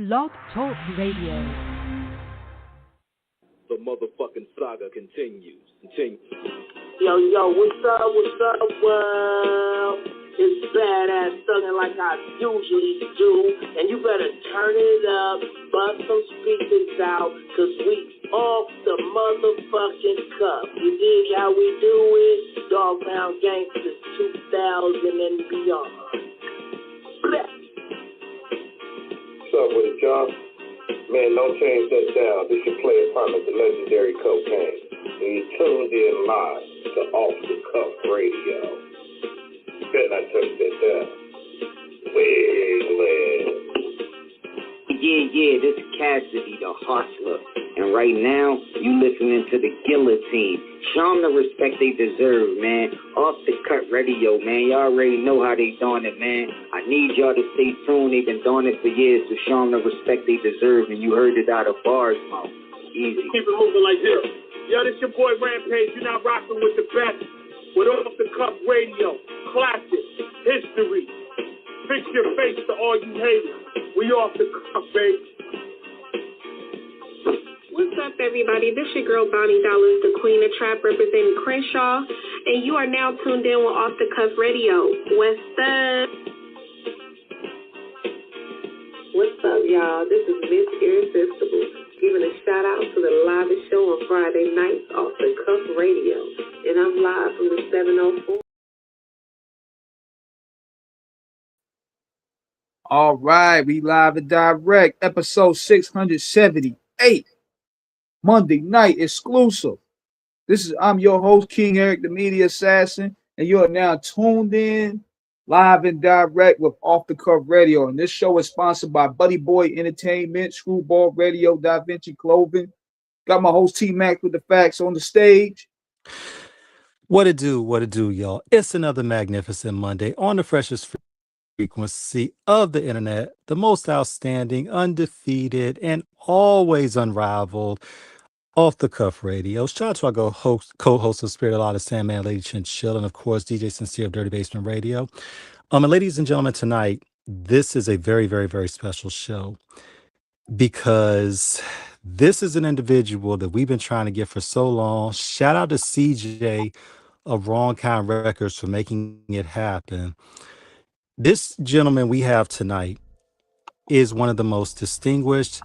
Blog Talk Radio. The motherfucking saga continues. Yo, what's up, world? It's badass thuggin' like I usually do, and you better turn it up, bust some speakers out, cause we off the motherfucking cuff. You dig how we do it? Dog Pound Gangsters 2000 and beyond. Bleh. What's up with it, y'all? Man, don't change that down. This your player partner, the legendary Cocaine. And you tuned in live to Off the Cuff Radio. Better not touch that down. Wiggling. Yeah, this is Cassidy, the hustler. And right now, you listening to the Guillotine. Show them the respect they deserve, man. Off the Cut Radio, man. Y'all already know how they doing it, man. I need y'all to stay tuned. They've been doing it for years, so show them the respect they deserve. And you heard it out of bars, mouth. Easy. Keep it moving like this. Yo, this your boy Rampage. You're not rocking with the best. With Off the Cuff Radio. Classic. History. Fix your face to all you haters. We off the cuff, baby. What's up, everybody? This your girl, Bonnie Dollars, the Queen of Trap, representing Crenshaw, and you are now tuned in with Off the Cuff Radio. What's up? What's up, y'all? This is Miss Irresistible, giving a shout out to the live show on Friday nights, Off the Cuff Radio, and I'm live from the 704. All right, we live and direct, episode 678, Monday night exclusive. I'm your host, King Eric, the Media Assassin, and you are now tuned in live and direct with Off the Cuff Radio. And this show is sponsored by Buddy Boy Entertainment, Screwball Radio, Da Vinci Clothing. Got my host T-Mac with the facts on the stage. What it do, y'all? It's another magnificent Monday on the freshest frequency of the internet, the most outstanding, undefeated, and always unrivaled Off the Cuff Radio. Shout out to our co-host of Spirit of Sandman, Lady Chinchill, and of course DJ Sincere of Dirty Basement Radio. And ladies and gentlemen, tonight this is a very, very, very special show because this is an individual that we've been trying to get for so long. Shout out to CJ of Wrong Kind Records for making it happen. This gentleman we have tonight is one of the most distinguished,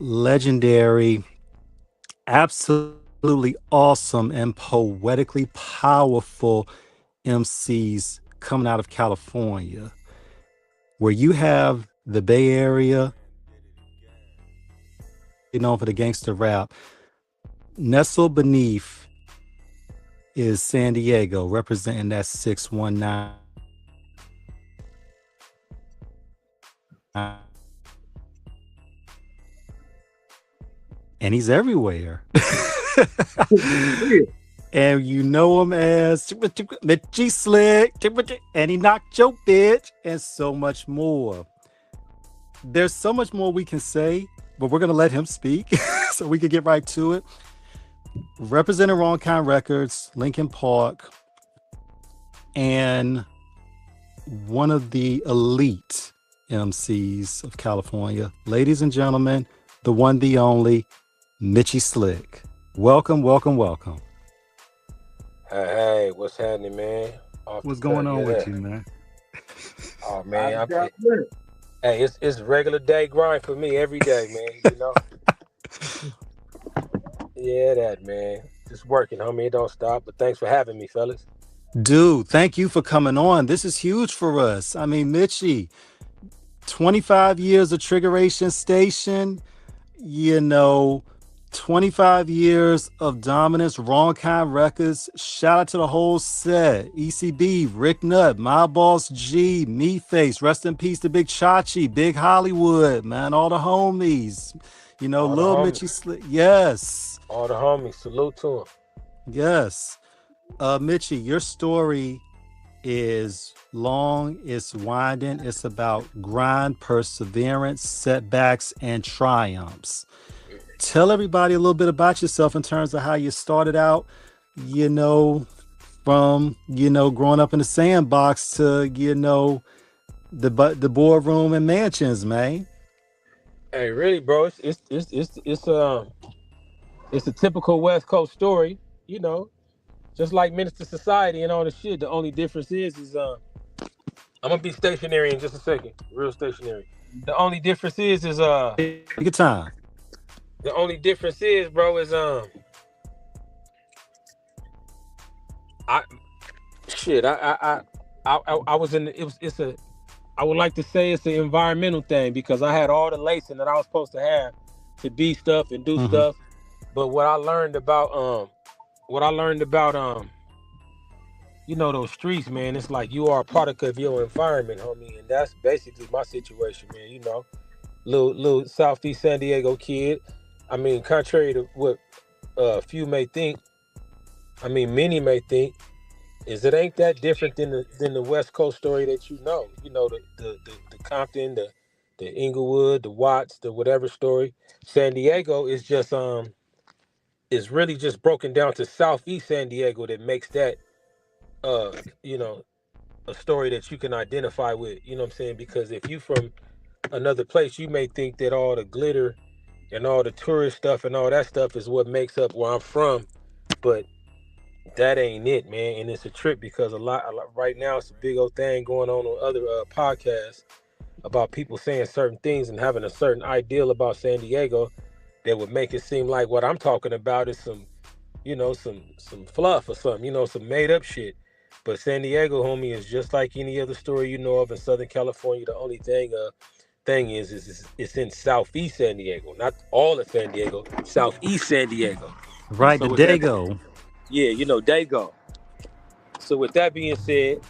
legendary, absolutely awesome, and poetically powerful MCs coming out of California, where you have the Bay Area, known for the gangster rap. Nestled beneath is San Diego, representing that 619. And he's everywhere. And you know him as Mitchy Slick, and he knocked your bitch, and so much more. There's so much more we can say, but we're going to let him speak so we can get right to it. Representing Wrong Kind Records, Lincoln Park, and one of the elite MCs of California. Ladies and gentlemen, the one, the only, Mitchy Slick. Welcome. Hey, what's happening, man? What's going on with you, man? Oh, man. Hey, it's regular day grind for me every day, man, you know? Yeah, that, man. Just working, homie. It don't stop, but thanks for having me, fellas. Dude, thank you for coming on. This is huge for us. I mean, Mitchy, 25 years of Triggeration Station, 25 years of dominance, Wrong Kind Records. Shout out to the whole set. ECB, Rick Nutt, My Boss G, Me-Face, rest in peace to Big Chachi, Big Hollywood, man, all the homies. Lil Mitchy Slick. Yes. All the homies, salute to them. Yes. Mitchy, your story is long, it's winding, it's about grind, perseverance, setbacks, and triumphs. Tell everybody a little bit about yourself in terms of how you started out, from, growing up in the sandbox to, the boardroom and mansions, man. Hey, really, bro, it's a typical West Coast story, you know, just like Minister Society and all the shit. The only difference is I'm gonna be stationary in just a second, real stationary. The only difference is Take your time. the only difference is, bro, is I shit I was in the, it's a I would like to say it's an environmental thing because I had all the lacing that I was supposed to have to be stuff and do Hmm. stuff. But what I learned about you know those streets, man, it's like you are a product of your environment, homie, and that's basically my situation, man. You know, little Southeast San Diego kid. I mean, contrary to what few may think, I mean many may think, is it ain't that different than the West Coast story that you know. You know the Compton, the Inglewood, the Watts, the whatever story. San Diego is really just broken down to Southeast San Diego that makes that uh you know a story that you can identify with. You know what I'm saying? Because if you from another place, you may think that all the glitter and all the tourist stuff and all that stuff is what makes up where I'm from, but that ain't it, man. And it's a trip because a lot right now it's a big old thing going on other podcasts about people saying certain things and having a certain ideal about San Diego that would make it seem like what I'm talking about is some, you know, some fluff or something, you know, some made up shit. But San Diego, homie, is just like any other story you know of in Southern California. The only thing is it's in Southeast San Diego, not all of San Diego, Southeast San Diego. Right, So the with that, Dago. yeah, you know, Dago. So with that being said,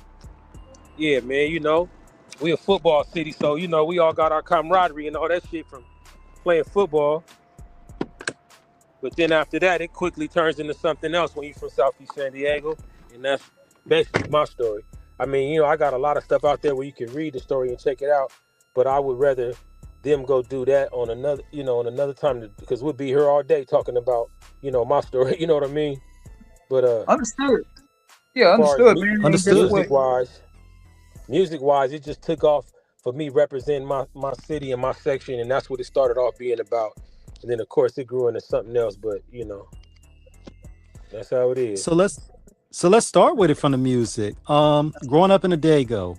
yeah, man, you know, we a football city, so you know we all got our camaraderie and all that shit from playing football. But then after that, it quickly turns into something else when you're from Southeast San Diego, and that's basically my story. I mean, you know, I got a lot of stuff out there where you can read the story and check it out, but I would rather them go do that on another, you know, on another time because we'll be here all day talking about, you know, my story. You know what I mean? But Understood. Yeah, as far as understood, man. And guess Understood. what? music wise, it just took off for me representing my city and my section, and that's what it started off being about. And then of course it grew into something else, but you know, that's how it is. So let's start with it from the music. Growing up in the Dago,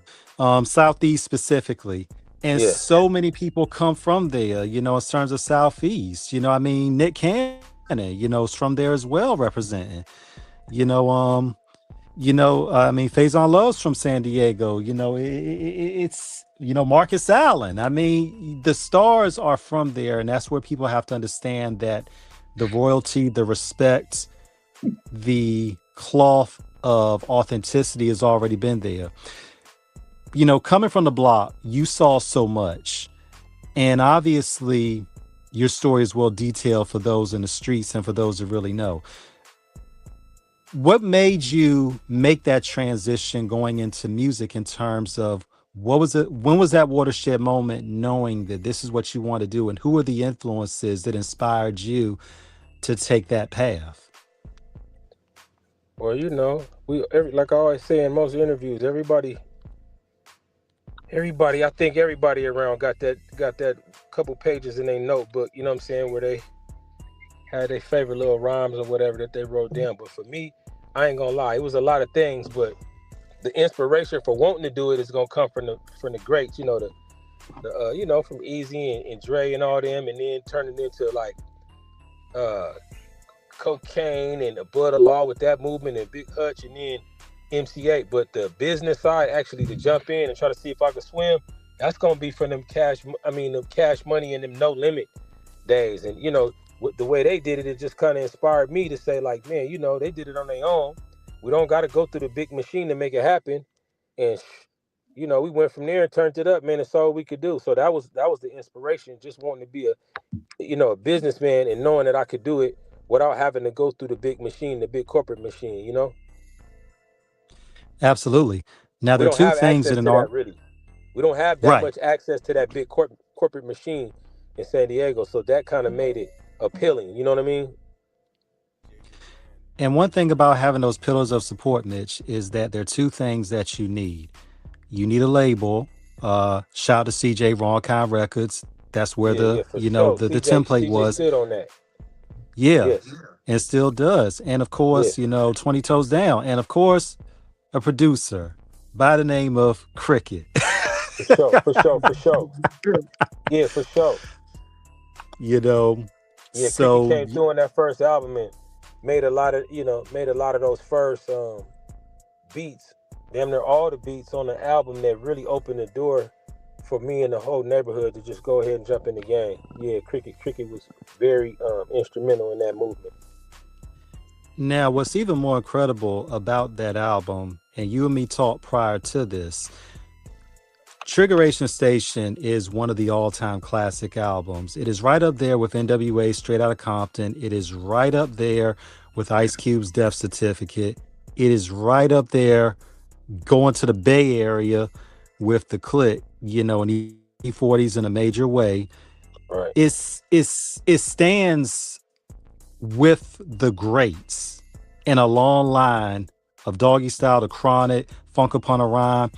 Southeast specifically, and Yeah. so many people come from there. You know, in terms of Southeast. You know, I mean Nick Cannon. You know, is from there as well, representing. You know, I mean Faison Love's from San Diego. You know, it's Marcus Allen. I mean, the stars are from there, and that's where people have to understand that the royalty, the respect, the cloth of authenticity has already been there. You know, coming from the block, you saw so much. And obviously, your story is well detailed for those in the streets and for those that really know. What made you make that transition going into music in terms of what was it? When was that watershed moment knowing that this is what you want to do? And who are the influences that inspired you to take that path? Well, you know, like I always say in most interviews, everybody, I think everybody around got that couple pages in their notebook. You know what I'm saying, where they had their favorite little rhymes or whatever that they wrote down. But for me, I ain't gonna lie, it was a lot of things, but the inspiration for wanting to do it is gonna come from the greats. You know, the you know, from Easy and Dre and all them, and then turning into like uh cocaine and the Bud Law with that movement and Big Hutch and then MC8. But the business side, actually to jump in and try to see if I could swim, that's gonna be from them them cash money and them no limit days. And you know, with the way they did it, it just kind of inspired me to say like, man, you know, they did it on their own. We don't got to go through the big machine to make it happen. And you know, we went from there and turned it up, man. That's all we could do. So that was the inspiration, just wanting to be a businessman and knowing that I could do it without having to go through the big machine, the big corporate machine. You know, Absolutely. Now, we there are don't two have things access that an to that art, really. We don't have that right. much access to that big corporate machine in San Diego. So that kind of made it appealing. You know what I mean? And one thing about having those pillars of support, Mitch, is that there are two things that you need. You need a label. Shout out to CJ Ron Records. That's where Yeah, the for sure. the CJ template CJ was. stood on that. Yeah, Yes. and still does. And of Yeah. course, 20 Toes Down. And of course, a producer by the name of Cricket. For sure. For sure. For sure. Yeah, for sure. you know, Yeah, Cricket so came through on that first album and made a lot of made a lot of those first beats. Damn near all the beats on the album that really opened the door for me and the whole neighborhood to just go ahead and jump in the game. Yeah, Cricket was very instrumental in that movement. now what's even more incredible about that album, and you and me talked prior to this, Triggeration Station is one of the all-time classic albums. It is right up there with NWA Straight Outta Compton. It is right up there with Ice Cube's Death Certificate. It is right up there going to the Bay Area with the Click, and E40s in a major way. Right. It stands with the greats in a long line of Doggy Style to Chronic, Funk Upon a Rhyme.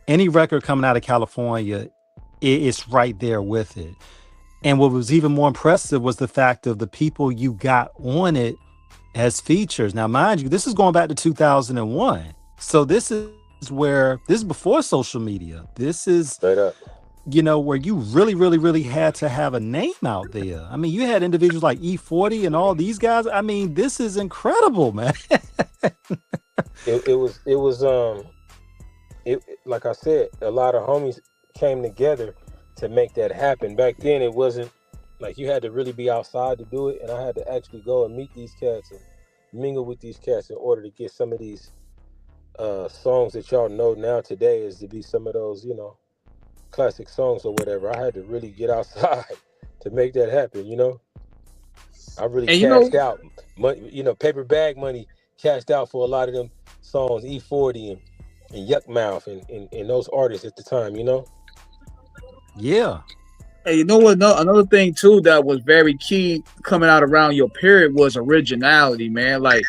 Any record coming out of California, it's right there with it. And what was even more impressive was the fact of the people you got on it as features. Now, mind you, this is going back to 2001. So this is before social media. This is, Straight up. where you really, really, really had to have a name out there. I mean, you had individuals like E40 and all these guys. I mean, this is incredible, man. It like I said, a lot of homies came together to make that happen. Back then, it wasn't like you had to really be outside to do it, and I had to actually go and meet these cats and mingle with these cats in order to get some of these songs that y'all know now today is to be some of those classic songs or whatever. I had to really get outside to make that happen. I really And cashed out money, paper bag money, cashed out for a lot of them songs, E40 and Yuck Mouth and those artists at the time. Yeah. Hey, you know what? Another thing too that was very key coming out around your period was originality, man. Like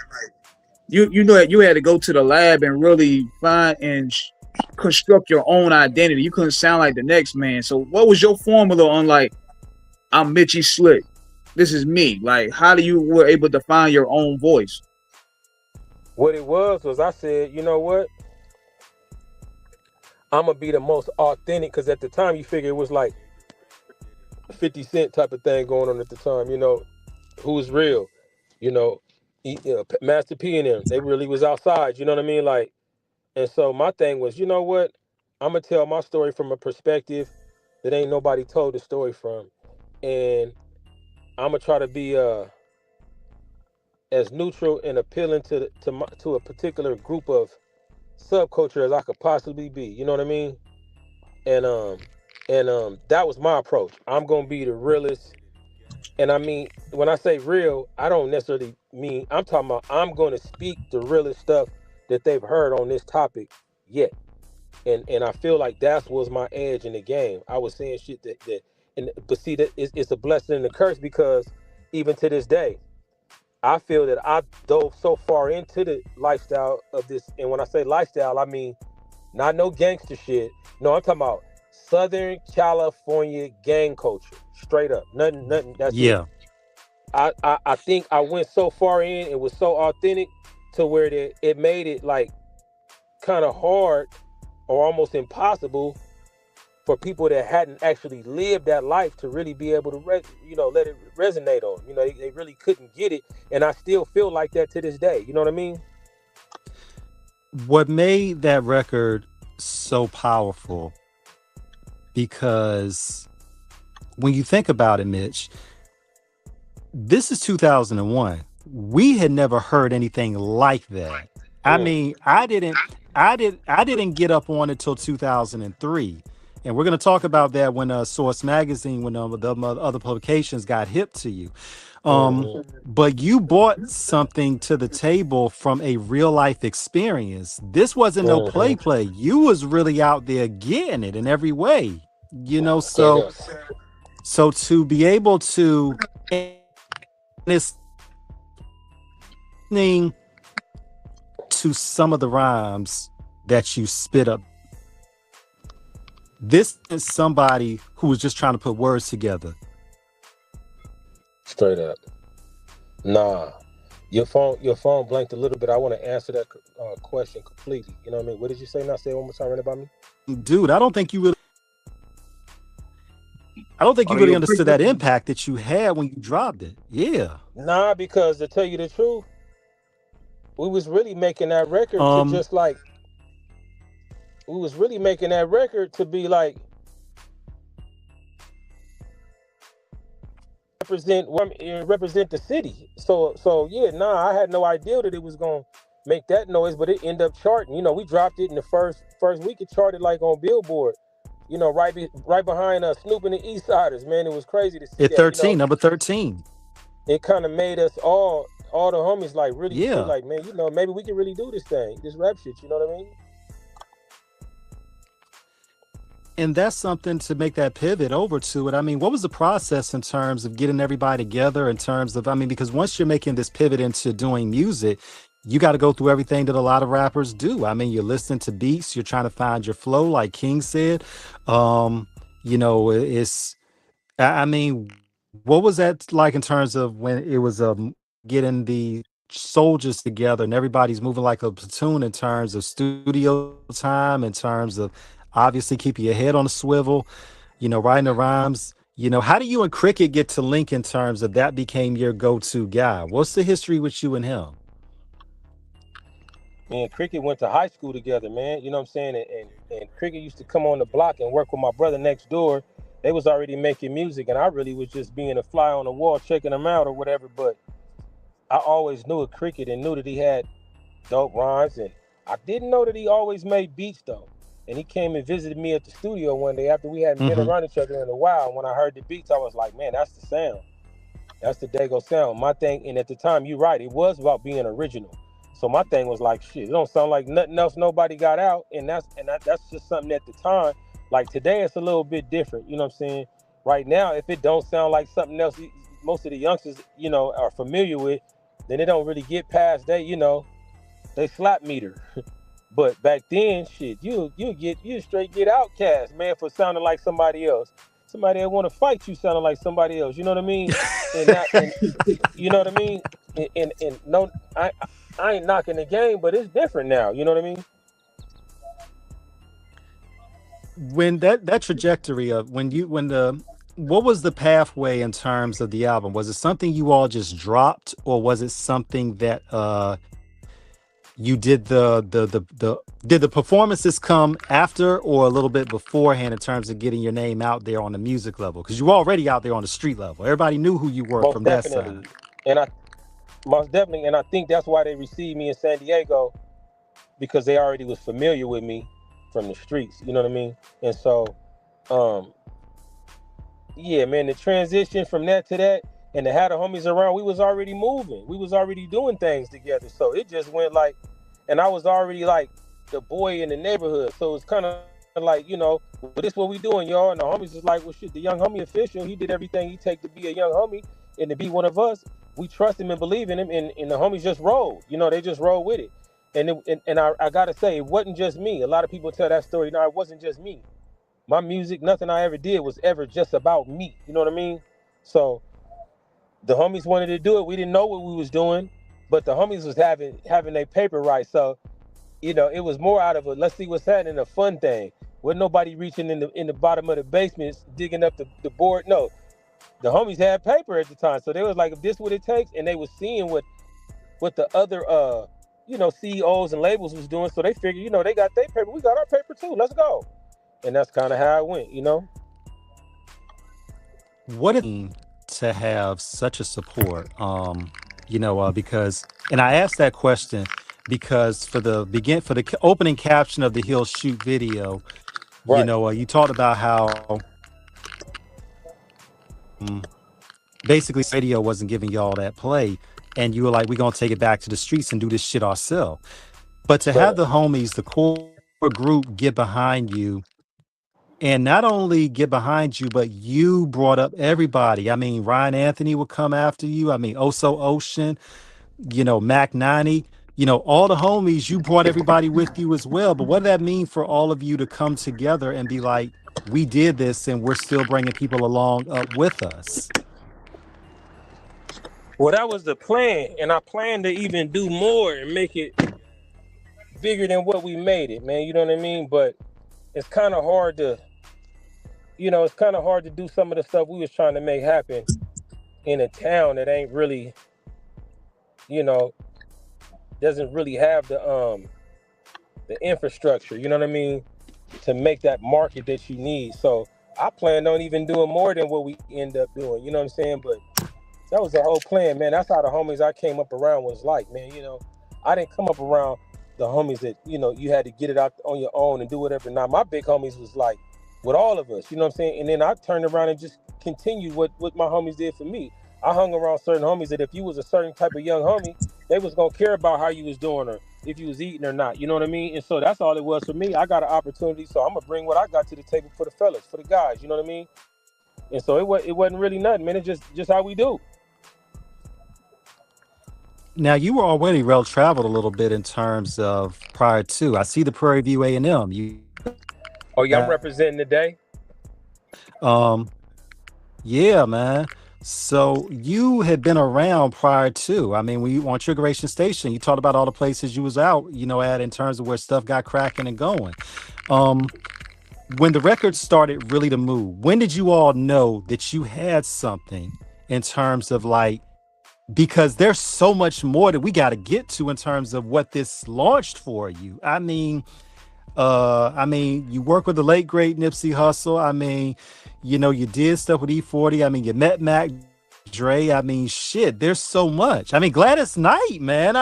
you know that you had to go to the lab and really find and construct your own identity. You couldn't sound like the next man. So what was your formula on like I'm Mitchy Slick? This is me. Like how do you were able to find your own voice? What it was I said, you know what? I'm gonna be the most authentic because at the time you figure it was like 50 Cent type of thing going on at the time. Who's real? Master P and them. They really was outside. You know what I mean? Like, and so my thing was, you know what? I'm gonna tell my story from a perspective that ain't nobody told the story from, and I'm gonna try to be as neutral and appealing to a particular group of subculture as I could possibly be. You know what I mean? And that was my approach. I'm gonna be the realest. And I mean, when I say real, I don't necessarily mean I'm talking about I'm gonna speak the realest stuff that they've heard on this topic yet. And I feel like that was my edge in the game. I was saying shit but see that it's a blessing and a curse because even to this day, I feel that I dove so far into the lifestyle of this. And when I say lifestyle, I mean not no gangster shit. No, I'm talking about Southern California gang culture. Straight up. Nothing. That's it. Yeah. I think I went so far in, it was so authentic to where it made it like kind of hard or almost impossible for people that hadn't actually lived that life to really be able to let it resonate on. They really couldn't get it. And I still feel like that to this day. You know what I mean? What made that record so powerful, because when you think about it, Mitch, this is 2001. We had never heard anything like that. I mean, I didn't get up on it till 2003. And we're going to talk about that when Source Magazine, when the other publications got hip to you. But you brought something to the table from a real life experience. This wasn't no play. You was really out there getting it in every way, so to be able to listening to some of the rhymes that you spit up, This is somebody who was just trying to put words together. Straight up. Nah. Your phone blanked a little bit. I want to answer that question completely. You know what I mean? What did you say now? Say it one more time. Right about me. Dude, I don't think Oh, you really yo, understood that impact that you had when you dropped it. Yeah. Nah, because to tell you the truth, we was really making that record to Um, just like we was really making that record to be like represent the city. So yeah, nah, I had no idea that it was gonna make that noise, but it ended up charting. We dropped it in the first week. It charted like on Billboard. Right behind Snoop and the East Siders. Man, it was crazy to see at that. 13, number 13. It kind of made us all the homies like really feel Yeah. like, man, maybe we can really do this thing, this rap shit. You know what I mean? And that's something to make that pivot over to it. I mean, what was the process in terms of getting everybody together in terms of, I mean, because once you're making this pivot into doing music, you got to go through everything that a lot of rappers do. I mean, you're listening to beats, you're trying to find your flow, like King said. Um, it's, I mean, what was that like in terms of when it was getting the soldiers together and everybody's moving like a platoon in terms of studio time, in terms of obviously keeping your head on a swivel, writing the rhymes. How do you and Cricket get to link in terms of that became your go-to guy? What's the history with you and him? Me and Cricket went to high school together, man. You know what I'm saying? And Cricket used to come on the block and work with my brother next door. They was already making music, and I really was just being a fly on the wall, checking them out or whatever. But I always knew a Cricket and knew that he had dope rhymes, and I didn't know that he always made beats though. And he came and visited me at the studio one day after we hadn't been Hmm. around each other in a while. And when I heard the beats, I was like, man, that's the sound. That's the Dago sound. My thing, and at the time, you're right, it was about being original. So my thing was like, shit, it don't sound like nothing else nobody got out, and that's just something at the time. Like today, it's a little bit different. You know what I'm saying? Right now, if it don't sound like something else, most of the youngsters, are familiar with, then it don't really get past they slap meter. But back then, shit, you straight get outcast, man, for sounding like somebody else. Somebody that want to fight you sounding like somebody else. You know what I mean? And not and you know what I mean? And no, I ain't knocking the game, but it's different now. You know what I mean? When that trajectory of when the what was the pathway in terms of the album? Was it something you all just dropped, or was it something that you did the did the performances come after or a little bit beforehand in terms of getting your name out there on the music level? Because you were already out there on the street level. Everybody knew who you were Most from that side. definitely. And I Most definitely, and I think that's why they received me in San Diego because they already was familiar with me from the streets. You know what I mean? And so, um, yeah, man, the transition from that to that, and to have the homies around, we was already moving. We was already doing things together. So it just went like, and I was already like the boy in the neighborhood. So it's kind of like, well, this what we doing, y'all. And the homies is like, well, shit, the young homie official. He did everything he take to be a young homie and to be one of us. We trust him and believe in him, and the homies just rolled. They just rolled with it. And I gotta say, it wasn't just me. A lot of people tell that story. No, it wasn't just me. My music, nothing I ever did was ever just about me. You know what I mean? So the homies wanted to do it. We didn't know what we was doing, but the homies was having their paper right. So it was more out of a let's see what's happening, a fun thing. Wasn't nobody reaching in the bottom of the basement digging up the board. No, the homies had paper at the time, so they was like, if this what it takes, and they was seeing what the other CEOs and labels was doing, so they figured, they got their paper, we got our paper too. Let's go, and that's kind of how it went. What it mean to have such a support? Because, and I asked that question because for the opening caption of the Hill Shoot video, Right. you talked about how basically radio wasn't giving y'all that play, and you were like, we're gonna take it back to the streets and do this shit ourselves. But to Straight have up. the homies, the core group, get behind you, and not only get behind you, but you brought up everybody. I mean, Ryan Anthony would come after you. I mean, Oso Ocean, Mac 90, all the homies, you brought everybody with you as well. But what did that mean for all of you to come together and be like, we did this and we're still bringing people along up with us. Well, that was the plan, and I plan to even do more and make it bigger than what we made it, man. You know what I mean? But it's kind of hard to, it's kind of hard to do some of the stuff we was trying to make happen in a town that ain't really, you know, doesn't really have the infrastructure. You know what I mean? To make that market that you need. So I plan on even doing more than what we end up doing. You know what I'm saying? But that was the whole plan, man. That's how the homies I came up around was like, man. I didn't come up around the homies that you had to get it out on your own and do whatever. Now my big homies was like with all of us. You know what I'm saying? And then I turned around and just continued what my homies did for me. I hung around certain homies that if you was a certain type of young homie, they was gonna care about how you was doing or if you was eating or not. You know what I mean? And so that's all it was for me. I got an opportunity, so I'm gonna bring what I got to the table for the fellas, for the guys. You know what I mean? And so it wasn't really nothing, man. It's just how we do. Now you were already well traveled a little bit in terms of prior to. I see the Prairie View A&M. You got Oh yeah, I'm representing today. um yeah, man. So you had been around prior to. I mean, when you on Sugar Ration Station, you talked about all the places you was out, at in terms of where stuff got cracking and going. Um when the record started really to move, when did you all know that you had something in terms of like, because there's so much more that we got to get to in terms of what this launched for you. You work with the late great Nipsey Hussle. You did stuff with E40. You met Mac Dre. Shit, there's so much. Gladys Knight, man.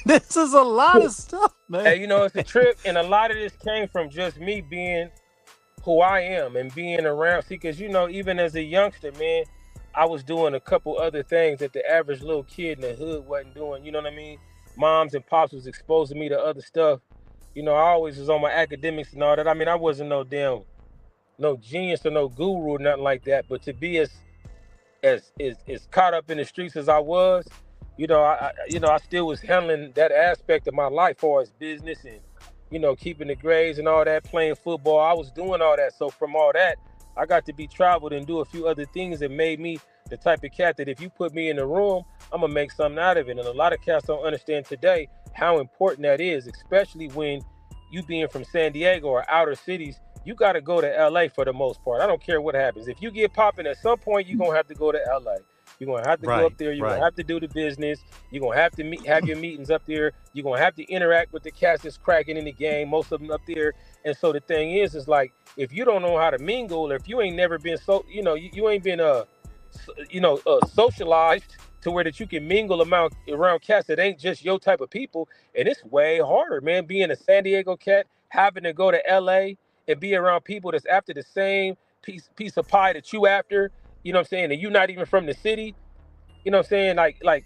This is a lot of stuff, man. Hey, it's a trip, and a lot of this came from just me being who I am and being around. See, because even as a youngster, man, I was doing a couple other things that the average little kid in the hood wasn't doing. You know what I mean? Moms and pops was exposing me to other stuff. I always was on my academics and all that. I wasn't no genius or no guru or nothing like that. But to be as caught up in the streets as I was, I still was handling that aspect of my life, as far as business and keeping the grades and all that, playing football. I was doing all that. So from all that, I got to be traveled and do a few other things that made me the type of cat that if you put me in the room, I'm gonna make something out of it. And a lot of cats don't understand today how important that is, especially when you being from San Diego or outer cities. You got to go to LA for the most part. I don't care what happens. If you get popping at some point, you're gonna have to go to LA. You're gonna have to go up there. You're gonna have to do the business. You're gonna have to have your meetings up there. You're gonna have to interact with the cats that's cracking in the game. Most of them up there. And so the thing is like if you don't know how to mingle, or if you ain't never been you ain't been socialized to where that you can mingle around cats that ain't just your type of people. And it's way harder, man. Being a San Diego cat, having to go to LA and be around people that's after the same piece of pie that you after. You know what I'm saying? And you not even from the city. You know what I'm saying? Like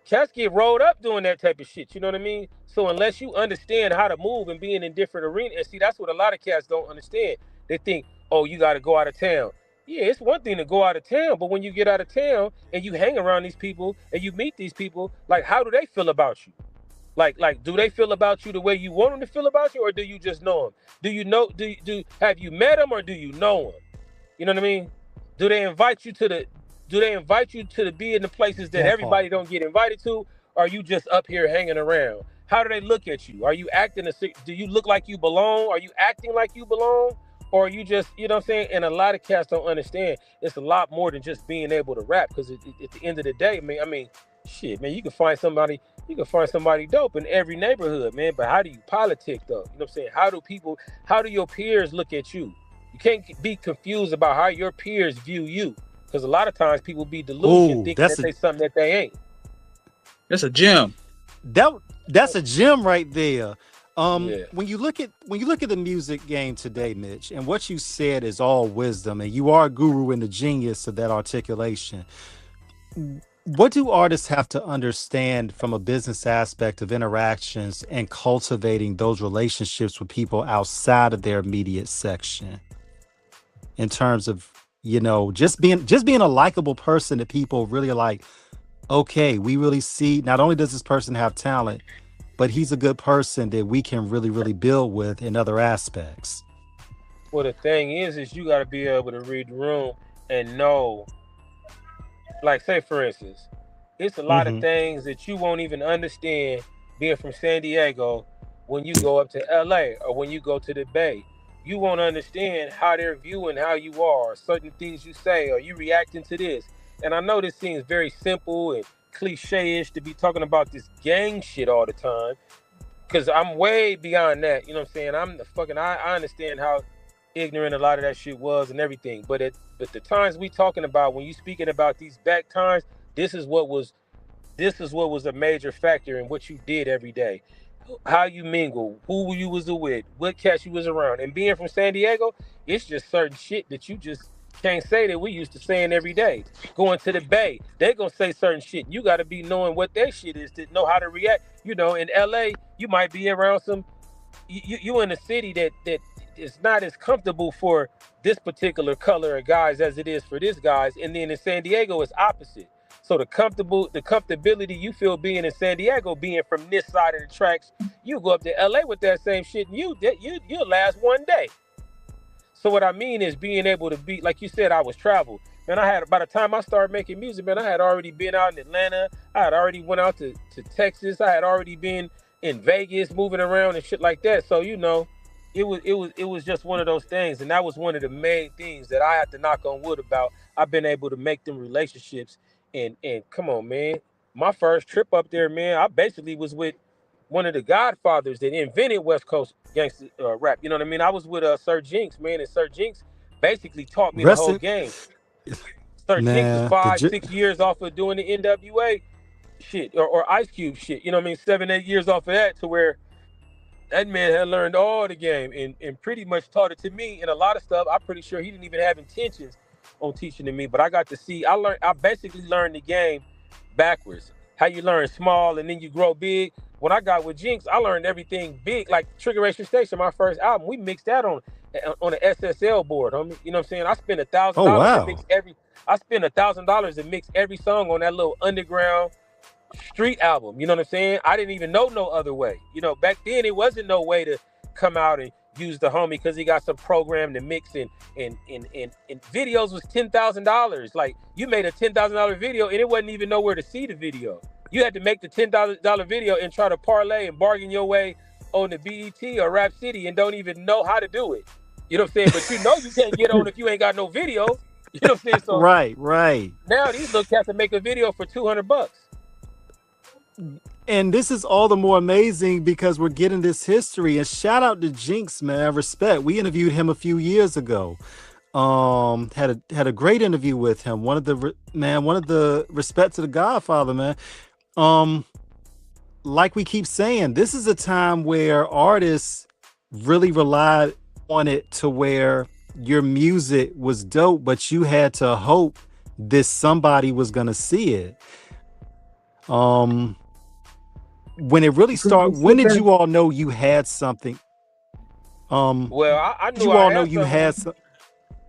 cats get rolled up doing that type of shit. You know what I mean? So unless you understand how to move and being in different arenas, and see, that's what a lot of cats don't understand. They think, oh, you got to go out of town. Yeah, it's one thing to go out of town, but when you get out of town and you hang around these people and you meet these people, like, how do they feel about you? Like, do they feel about you the way you want them to feel about you, or do you just know them? Do you know? Have you met them, or do you know them? You know what I mean? Do they invite you to the? Do they invite you to be in the places that everybody don't get invited to? Or are you just up here hanging around? How do they look at you? Are you acting do you look like you belong? Are you acting like you belong? Or are you just, you know what I'm saying? And a lot of cats don't understand. It's a lot more than just being able to rap. Because at the end of the day, shit, man, you can find somebody dope in every neighborhood, man. But how do you politic though? You know what I'm saying? How do your peers look at you? You can't be confused about how your peers view you. Because a lot of times people be delusional thinking that they something that they ain't. That's a gem. That's a gem right there. When you look at the music game today, Mitch, and what you said is all wisdom, and you are a guru and the genius of that articulation. What do artists have to understand from a business aspect of interactions and cultivating those relationships with people outside of their immediate section? In terms of, just being a likable person that people really are like, okay, we really see, not only does this person have talent, but he's a good person that we can really, really build with in other aspects. Well, the thing is you got to be able to read the room and know, like, say for instance, it's a lot of Mm-hmm. things that you won't even understand being from San Diego when you go up to LA or when you go to the Bay. You won't understand how they're viewing how you are, certain things you say, or you reacting to this. And I know this seems very simple and cliche-ish to be talking about this gang shit all the time, because I'm way beyond that. You know what I'm saying? I'm the fucking. I understand how ignorant a lot of that shit was and everything. But the times we talking about, when you speaking about these back times, this is what was this is what was a major factor in what you did every day, how you mingle, who you was with, what cats you was around. And being from San Diego, it's just certain shit that you just can't say that we used to saying every day. Going to the Bay, they gonna say certain shit. You gotta be knowing what their shit is to know how to react. You know, in LA, you might be around some you in a city that is not as comfortable for this particular color of guys as it is for this guys, and then in San Diego it's opposite. So the comfortability you feel being in San Diego, being from this side of the tracks, you go up to LA with that same shit, and you'll last one day. So what I mean is being able to be, like you said, I was traveled. Man, I had, by the time I started making music, man, I had already been out in Atlanta. I had already went out to Texas. I had already been in Vegas, moving around and shit like that. So, it was just one of those things. And that was one of the main things that I had to knock on wood about. I've been able to make them relationships. And come on, man. My first trip up there, man, I basically was with one of the godfathers that invented West Coast gangster rap. You know what I mean? I was with Sir Jinx, man, and Sir Jinx basically taught me the Rest whole in game. Sir Jinx was nah. 5, 6 years off of doing the NWA shit or Ice Cube shit. You know what I mean? 7, 8 years off of that, to where that man had learned all the game and pretty much taught it to me. And a lot of stuff, I'm pretty sure he didn't even have intentions on teaching to me, but I got to see. I basically learned the game backwards. How you learn small and then you grow big. When I got with Jinx, I learned everything big. Like Triggeration Station, my first album, we mixed that on an SSL board, homie. You know what I'm saying? I spent a thousand Oh dollars to mix wow. every. I spent $1,000 to mix every song on that little underground street album. You know what I'm saying? I didn't even know no other way. You know, back then it wasn't no way to come out and use the homie because he got some program to mix and videos was $10,000. Like you made a $10,000 video and it wasn't even nowhere to see the video. You had to make the $10,000 video and try to parlay and bargain your way on the BET or Rap City and don't even know how to do it. You know what I'm saying? But you know you can't get on if you ain't got no video. You know what I'm saying? So Right, right. now these little cats can make a video for $200. And this is all the more amazing because we're getting this history. And shout out to Jinx, man. Respect. We interviewed him a few years ago. Had a great interview with him. One of the respect to the Godfather, man. Um, like we keep saying, this is a time where artists really relied on it to where your music was dope, but you had to hope this somebody was gonna see it. Um, when it really started, when did you all know you had something? Well, I Did knew you I all know had you something. had We some?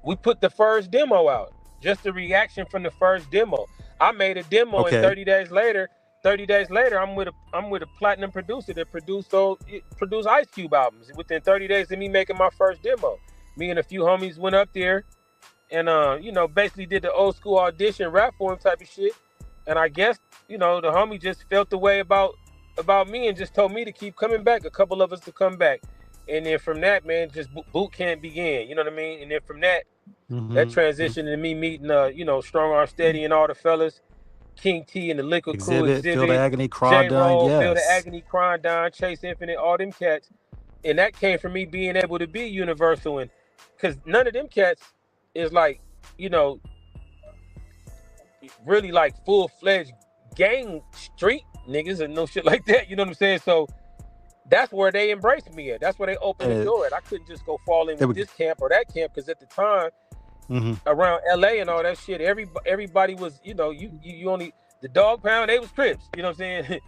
we put the first demo out. Just the reaction from the first demo. I made a demo, and Okay. 30 days later, I'm with a platinum producer that produced Ice Cube albums. Within 30 days of me making my first demo, me and a few homies went up there and basically did the old school audition rap for him type of shit. And I guess the homie just felt the way about me and just told me to keep coming back. A couple of us to come back, and then from that, man, just boot camp began. You know what I mean? And then from that Mm-hmm. transitioned into me meeting Strong Arm Steady and all the fellas, King T and the Liquor Crew, Exhibit, Feel the Exhibit, Agony, Craw J Done. Roll, Feel the Yes. Agony, Crying Down, Chase Infinite, all them cats. And that came from me being able to be universal, and because none of them cats is like, you know, really like full-fledged gang street niggas and no shit like that. You know what I'm saying? So that's where they embraced me at. That's where they opened the Uh, door at. I couldn't just go fall in they with were, this camp or that camp because at the time mm-hmm. around LA and all that shit, everybody was, you only the dog pound, they was Crips. You know what I'm saying?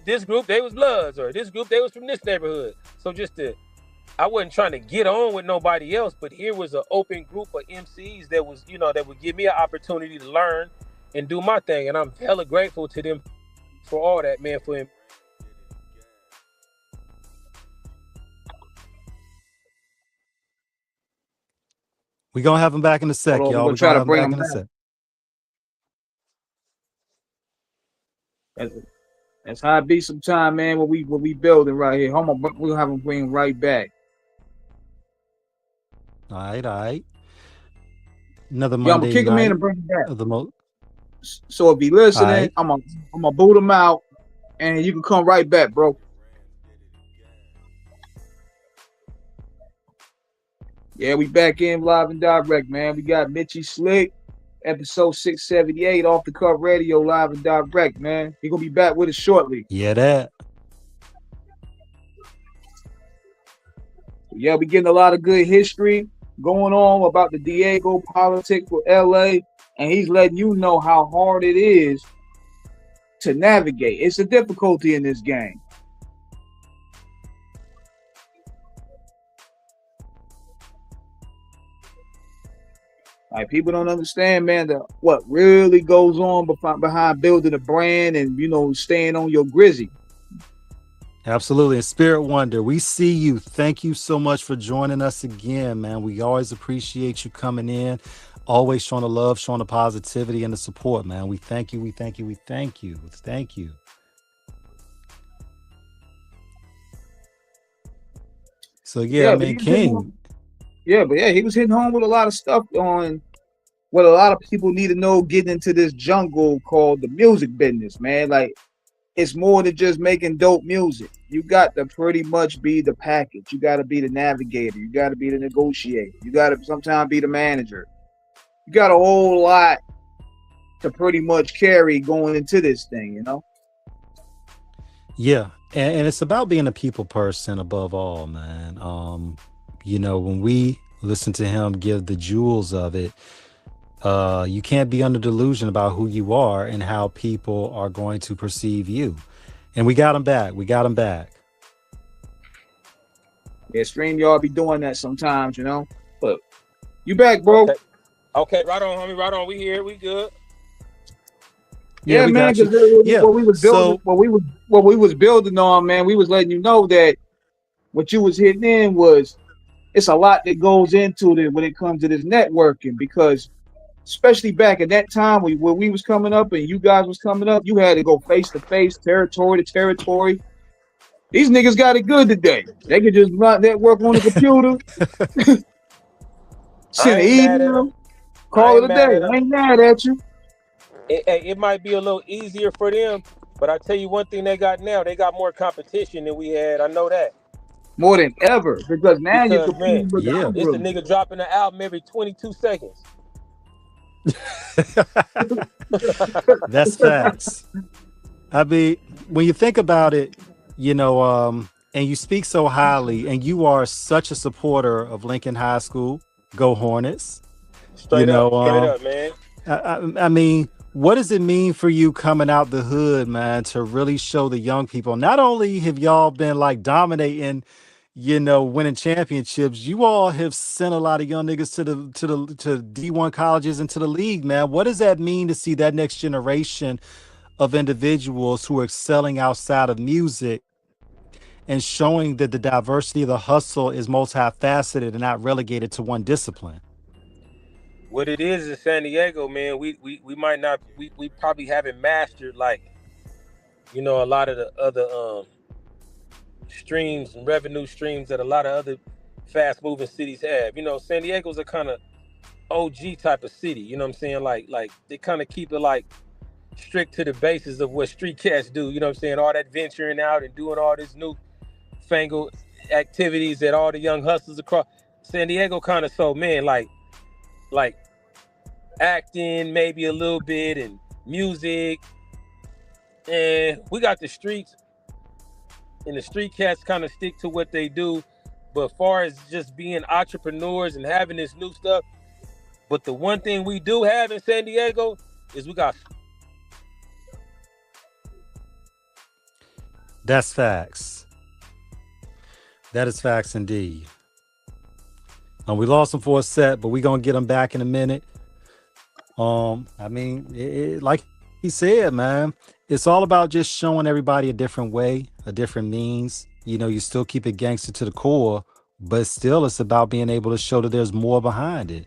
This group they was Bloods, or this group they was from this neighborhood. So I wasn't trying to get on with nobody else, but here was an open group of MCs that would give me an opportunity to learn and do my thing, and I'm hella grateful to them for all that, man. For him. We gonna have him back in a Hold sec, on, we're y'all. gonna We try gonna to have him bring back him in a back. sec. That's, that's how it be sometime, man. What we building right here. Hold on, we'll have him bring him right back. All right, all right. Another Yeah, I'm gonna Monday kick him in night and bring him back. of the most. So if he All listening, right. I'm gonna boot him out, and you can come right back, bro. Yeah, we back in live and direct, man. We got Mitchy Slick, episode 678 off the cuff radio, live and direct, man. He gonna be back with us shortly. Yeah, that. Yeah, we getting a lot of good history going on about the Diego politics with LA, and he's letting you know how hard it is to navigate. It's a difficulty in this game. Like people don't understand, man, what really goes on behind building a brand and staying on your grizzy. Absolutely. And Spirit Wonder, we see you. Thank you so much for joining us again, man. We always appreciate you coming in, always showing the love, showing the positivity and the support, man. We thank you. We thank you. We thank you. Thank you. So yeah, I Yeah, but mean, King. he was hitting home with a lot of stuff on what a lot of people need to know getting into this jungle called the music business, man. Like it's more than just making dope music. You got to pretty much be the package. You got to be the navigator. You got to be the negotiator. You got to sometimes be the manager. You got a whole lot to pretty much carry going into this thing, Yeah. And it's about being a people person above all, man. When we listen to him give the jewels of it, you can't be under delusion about who you are and how people are going to perceive you. And we got him back. Yeah, stream y'all be doing that sometimes, But you back, bro. Okay, right on, homie, right on. We here, we good. Yeah, we man, got you. because Yeah. what we was building, what we was building on, man, we was letting you know that what you was hitting in was it's a lot that goes into it when it comes to this networking, because especially back at that time when we was coming up and you guys was coming up, you had to go face to face, territory to territory. These niggas got it good today. They could just not network on the computer, send an email, call it a day. I ain't mad at you. It might be a little easier for them, but I tell you one thing they got now, they got more competition than we had. I know that. More than ever, because now you're Because man, competing with the it's a algorithm. nigga dropping an album every 22 seconds. That's facts. I mean, when you think about it, and you speak so highly, and you are such a supporter of Lincoln High School, go Hornets. Straight up, man. I mean, what does it mean for you coming out the hood, man, to really show the young people? Not only have y'all been like dominating, winning championships, you all have sent a lot of young niggas to D1 colleges and to the league, man. What does that mean to see that next generation of individuals who are excelling outside of music and showing that the diversity of the hustle is multifaceted and not relegated to one discipline? What it is in San Diego, man, we might not we probably haven't mastered like a lot of the other streams and revenue streams that a lot of other fast moving cities have. San Diego's a kind of OG type of city, you know what I'm saying? Like they kind of keep it like strict to the basis of what street cats do, you know what I'm saying? All that venturing out and doing all this new fangled activities that all the young hustlers across San Diego kind of so man like acting maybe a little bit and music, and we got the streets, and the street cats kind of stick to what they do. But far as just being entrepreneurs and having this new stuff, but the one thing we do have in San Diego is we got. That's facts. That is facts indeed. We lost him for a set, but we're gonna get him back in a minute. I mean, like he said, man, it's all about just showing everybody a different way, a different means. You still keep it gangster to the core, but still it's about being able to show that there's more behind it.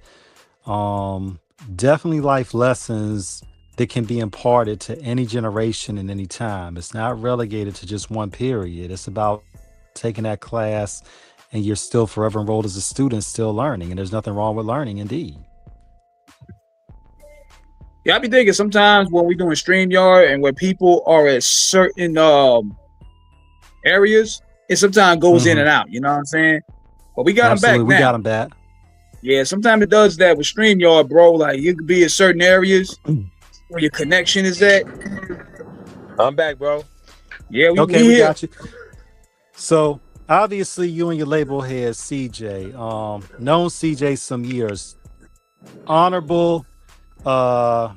Um, Definitely life lessons that can be imparted to any generation in any time. It's not relegated to just one period. It's about taking that class and you're still forever enrolled as a student, still learning. And there's nothing wrong with learning, indeed. Yeah, I be thinking sometimes when we doing StreamYard and when people are at certain areas, it sometimes goes in Hmm. and out. You know what I'm saying? But we got them back Absolutely. We now. got them back. Yeah, sometimes it does that with StreamYard, bro. Like you could be in certain areas where your connection is at. I'm back, bro. Yeah, we Okay, we here. got you. So obviously you and your label head CJ, known CJ some years. Honorable,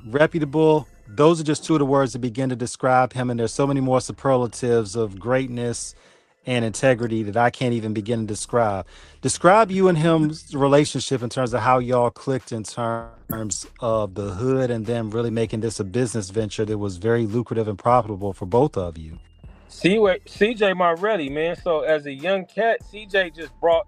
reputable. Those are just two of the words that begin to describe him, and there's so many more superlatives of greatness and integrity that I can't even begin to describe. Describe you and him's relationship in terms of how y'all clicked in terms of the hood and then really making this a business venture that was very lucrative and profitable for both of you. See what CJ Marelli, man. So as a young cat, CJ just brought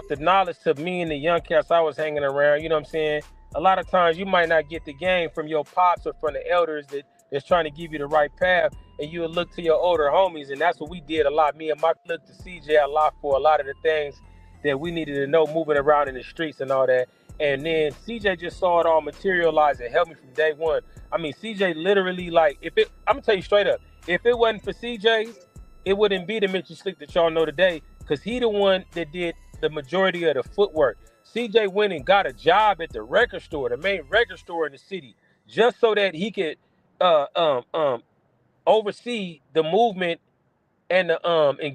the knowledge to me and the young cats I was hanging around. You know what I'm saying? A lot of times you might not get the game from your pops or from the elders that's trying to give you the right path, and you will look to your older homies, and that's what we did a lot. Me and Mike looked to CJ a lot for a lot of the things that we needed to know moving around in the streets and all that. And then CJ just saw it all materialize and helped me from day one. I mean, CJ literally, like, I'm gonna tell you straight up, if it wasn't for CJ, it wouldn't be the Mitchy Slick that y'all know today, because he the one that did the majority of the footwork. CJ went and got a job at the record store, the main record store in the city, just so that he could uh, um, um, oversee the movement and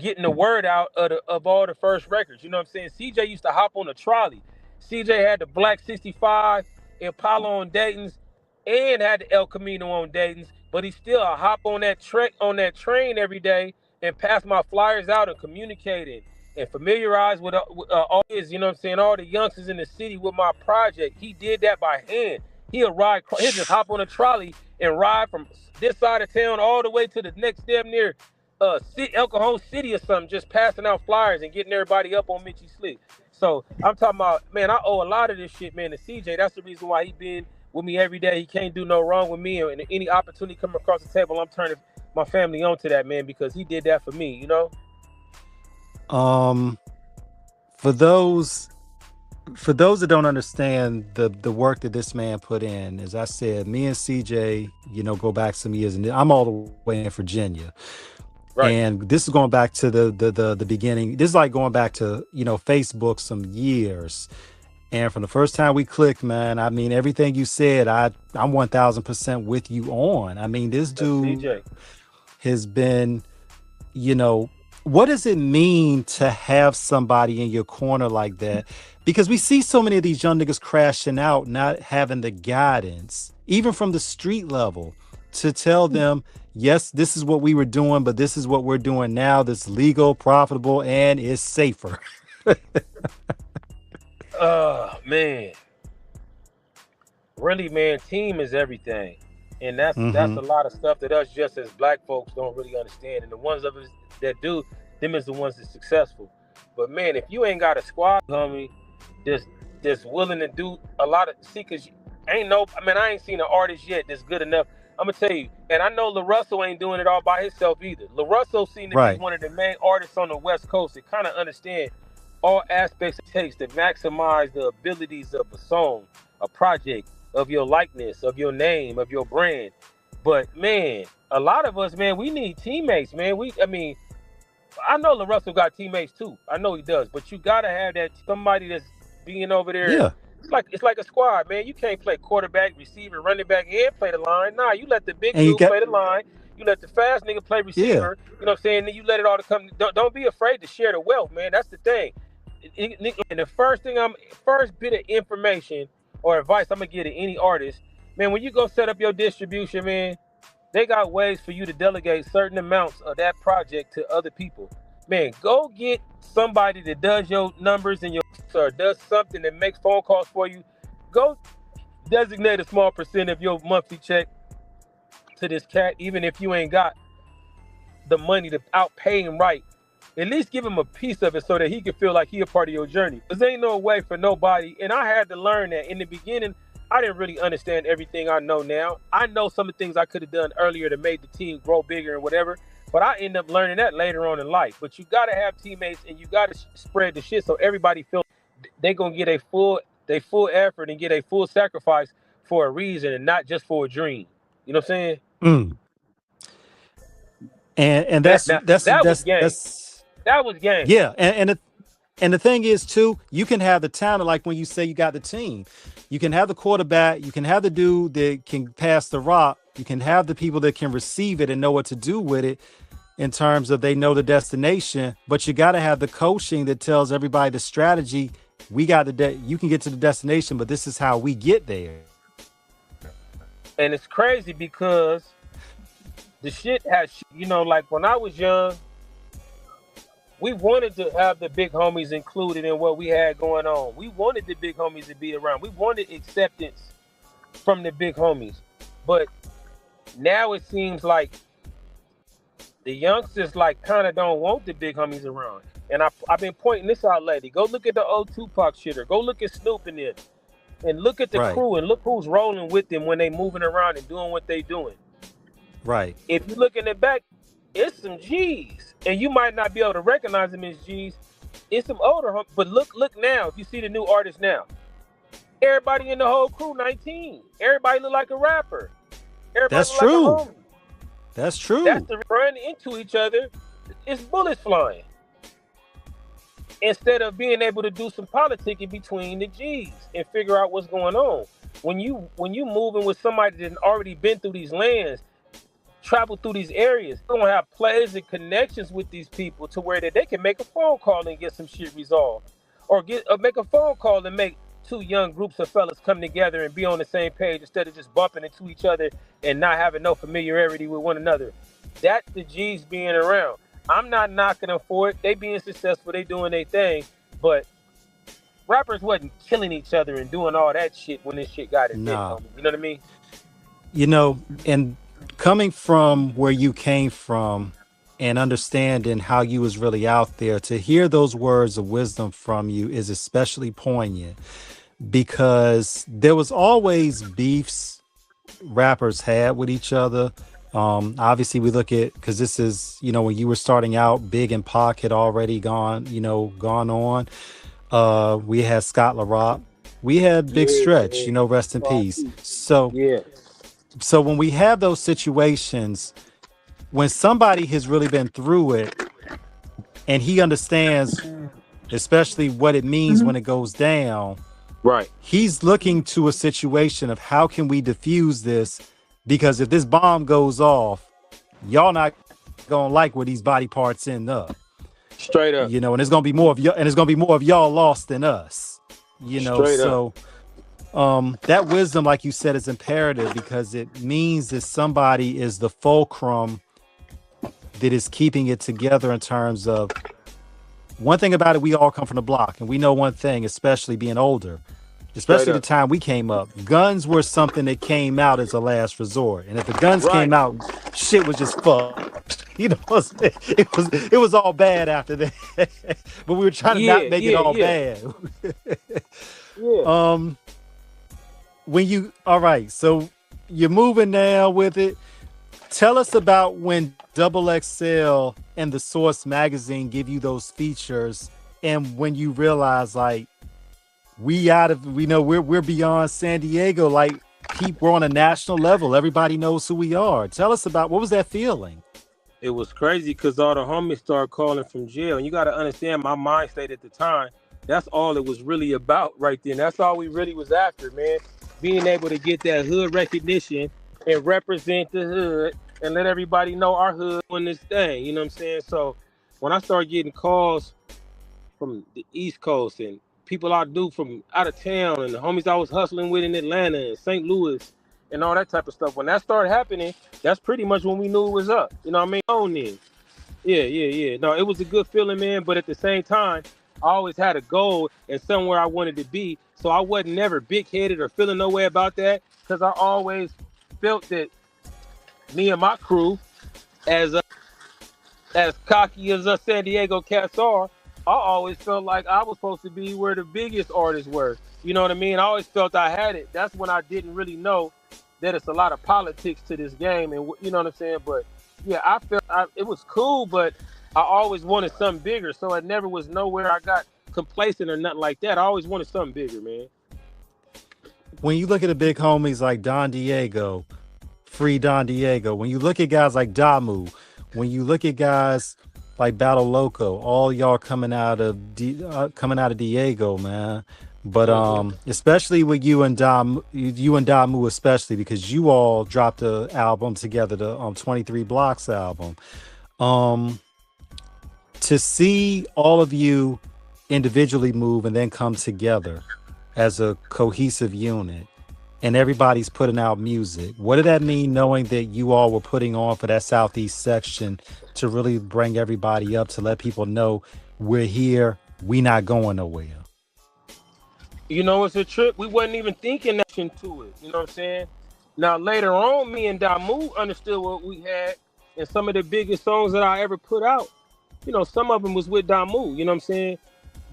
getting the word out of all the first records. You know what I'm saying? CJ used to hop on a trolley. CJ had the Black 65 Impala on Dayton's and had the El Camino on Dayton's, but he still hop on that trek on that train every day and pass my flyers out and communicating and familiarize with all his, you know what I'm saying, all the youngsters in the city with my project. He did that by hand. He'll just hop on a trolley and ride from this side of town all the way to the next damn near El Cajon City or something, just passing out flyers and getting everybody up on Mitchy Slick. So I'm talking about, man, I owe a lot of this shit, man, to CJ. That's the reason why he been with me every day. He can't do no wrong with me, and any opportunity come across the table, I'm turning my family onto that, man, because he did that for me, you know. Um, for those that don't understand the work that this man put in, as I said, me and CJ, go back some years, and I'm all the way in Virginia. Right. And this is going back to the beginning. This is like going back to, Facebook some years. And from the first time we clicked, man, I mean, everything you said, I'm 1000% with you on. I mean, this That's dude CJ. has been, what does it mean to have somebody in your corner like that? Because we see so many of these young niggas crashing out, not having the guidance, even from the street level, to tell them, yes, this is what we were doing, but this is what we're doing now that's legal, profitable, and is safer. Man. Really, man, team is everything. And that's Mm-hmm. a lot of stuff that us just as black folks don't really understand. And the ones of us that do, them is the ones that's successful. But man, if you ain't got a squad, homie, that's that's willing to do a lot of cause I ain't seen an artist yet that's good enough. I'm gonna tell you, and I know LaRussell ain't doing it all by himself either. LaRussell seemed to be Right. one of the main artists on the West Coast that kind of understand all aspects it takes to maximize the abilities of a song, a project, of your likeness, of your name, of your brand. But man, a lot of us, man, we need teammates, man. I know LaRussell got teammates too. I know he does, but you gotta have that somebody that's being over there. Yeah. It's like a squad, man. You can't play quarterback, receiver, running back, and play the line. Nah, you let the big And you dude got, play the line. You let the fast nigga play yeah. receiver. You know what I'm saying? Then you let it all to come. Don't be afraid to share the wealth, man. That's the thing. And the first bit of information or advice I'm gonna give to any artist, man, when you go set up your distribution, man, they got ways for you to delegate certain amounts of that project to other people. Man, go get somebody that does your numbers and your or does something that makes phone calls for you. Go designate a small percent of your monthly check to this cat, even if you ain't got the money to outpay him right. at least give him a piece of it so that he can feel like he a part of your journey. Because ain't no way for nobody, and I had to learn that in the beginning. I didn't really understand everything I know now. I know some of the things I could have done earlier to make the team grow bigger and whatever, but I end up learning that later on in life. But you got to have teammates and you got to spread the shit so everybody feels they going to get they full effort and get a full sacrifice for a reason and not just for a dream. You know what I'm saying? Mm. And That that's now, that's that was that's game. that's That was game. yeah. And the thing is too, you can have the talent, like when you say you got the team. You can have the quarterback, you can have the dude that can pass the rock, you can have the people that can receive it and know what to do with it in terms of they know the destination, but you got to have the coaching that tells everybody the strategy. We got you can get to the destination, but this is how we get there. And it's crazy because the shit has, like when I was young, we wanted to have the big homies included in what we had going on. We wanted the big homies to be around. We wanted acceptance from the big homies. But now it seems like the youngsters like kind of don't want the big homies around. And I've been pointing this out lately. Go look at the old Tupac shitter. Go look at Snoop and them. And look at the Right. crew and look who's rolling with them when they moving around and doing what they doing. Right. If you look in the back, it's some G's. And you might not be able to recognize them as G's. It's some older, but look now. If you see the new artists now, everybody in the whole crew 19. Everybody look like a rapper. Everybody That's look true. like a homie. That's true. That's the run into each other. It's bullets flying. Instead of being able to do some politicking between the G's and figure out what's going on. When you moving with somebody that's already been through these lands, travel through these areas, you're gonna have plays and connections with these people to where that they can make a phone call and get some shit resolved, or make a phone call and make two young groups of fellas come together and be on the same page instead of just bumping into each other and not having no familiarity with one another. That's the G's being around. I'm not knocking them for it. They being successful, they doing their thing, but rappers wasn't killing each other and doing all that shit when this shit got its hit, Nah. homie. You know what I mean? And coming from where you came from and understanding how you was really out there, to hear those words of wisdom from you is especially poignant, because there was always beefs rappers had with each other. Obviously we look at, because this is, when you were starting out, Big and Pac had already gone on. We had Scott LaRock. We had Big Stretch, rest in peace. So when we have those situations, when somebody has really been through it and he understands, especially what it means when it goes down, right? He's looking to a situation of how can we diffuse this, because if this bomb goes off, y'all not gonna like where these body parts end up. Straight up. And it's gonna be more of y'all lost than us. Straight so that wisdom, like you said, is imperative, because it means that somebody is the fulcrum that is keeping it together in terms of, one thing about it, we all come from the block, and we know one thing, especially being older, especially the time we came up, guns were something that came out as a last resort. And if the guns came out, shit was just fucked. It was all bad after that. But we were trying to not make it all bad. All right, so you're moving now with it. Tell us about when Double XL and the Source magazine give you those features, and when you realize, like, we're beyond San Diego, like, we're on a national level. Everybody knows who we are. Tell us about, what was that feeling? It was crazy because all the homies started calling from jail. And you got to understand my mind state at the time. That's all it was really about right then. That's all we really was after, man. Being able to get that hood recognition and represent the hood and let everybody know our hood on this thing. You know what I'm saying? So when I started getting calls from the East Coast and people I knew from out of town and the homies I was hustling with in Atlanta and St. Louis and all that type of stuff, when that started happening, that's pretty much when we knew it was up. You know what I mean? On then. Yeah. No, it was a good feeling, man. But at the same time, I always had a goal and somewhere I wanted to be. So I wasn't never big-headed or feeling no way about that, because I always felt that me and my crew, as as cocky as us San Diego cats are, I always felt like I was supposed to be where the biggest artists were. You know what I mean? I always felt I had it. That's when I didn't really know that it's a lot of politics to this game, and you know what I'm saying. But yeah, it was cool, but I always wanted something bigger. So it never was nowhere I got complacent or nothing like that. I always wanted something bigger, man. When you look at the big homies like Don Diego, Free Don Diego, when you look at guys like Damu, when you look at guys like Battle Loco, all y'all coming out of Diego, man. But Hmm. especially with you and Damu especially because you all dropped a album together, the 23 Blocks album. Um, to see all of you individually move and then come together as a cohesive unit and everybody's putting out music. What did that mean knowing that you all were putting on for that Southeast section to really bring everybody up to let people know we're here, we not going nowhere? You know, it's a trip. We wasn't even thinking that into it. You know what I'm saying? Now later on, me and Damu understood what we had, and some of the biggest songs that I ever put out. You know, some of them was with Damu. You know what I'm saying?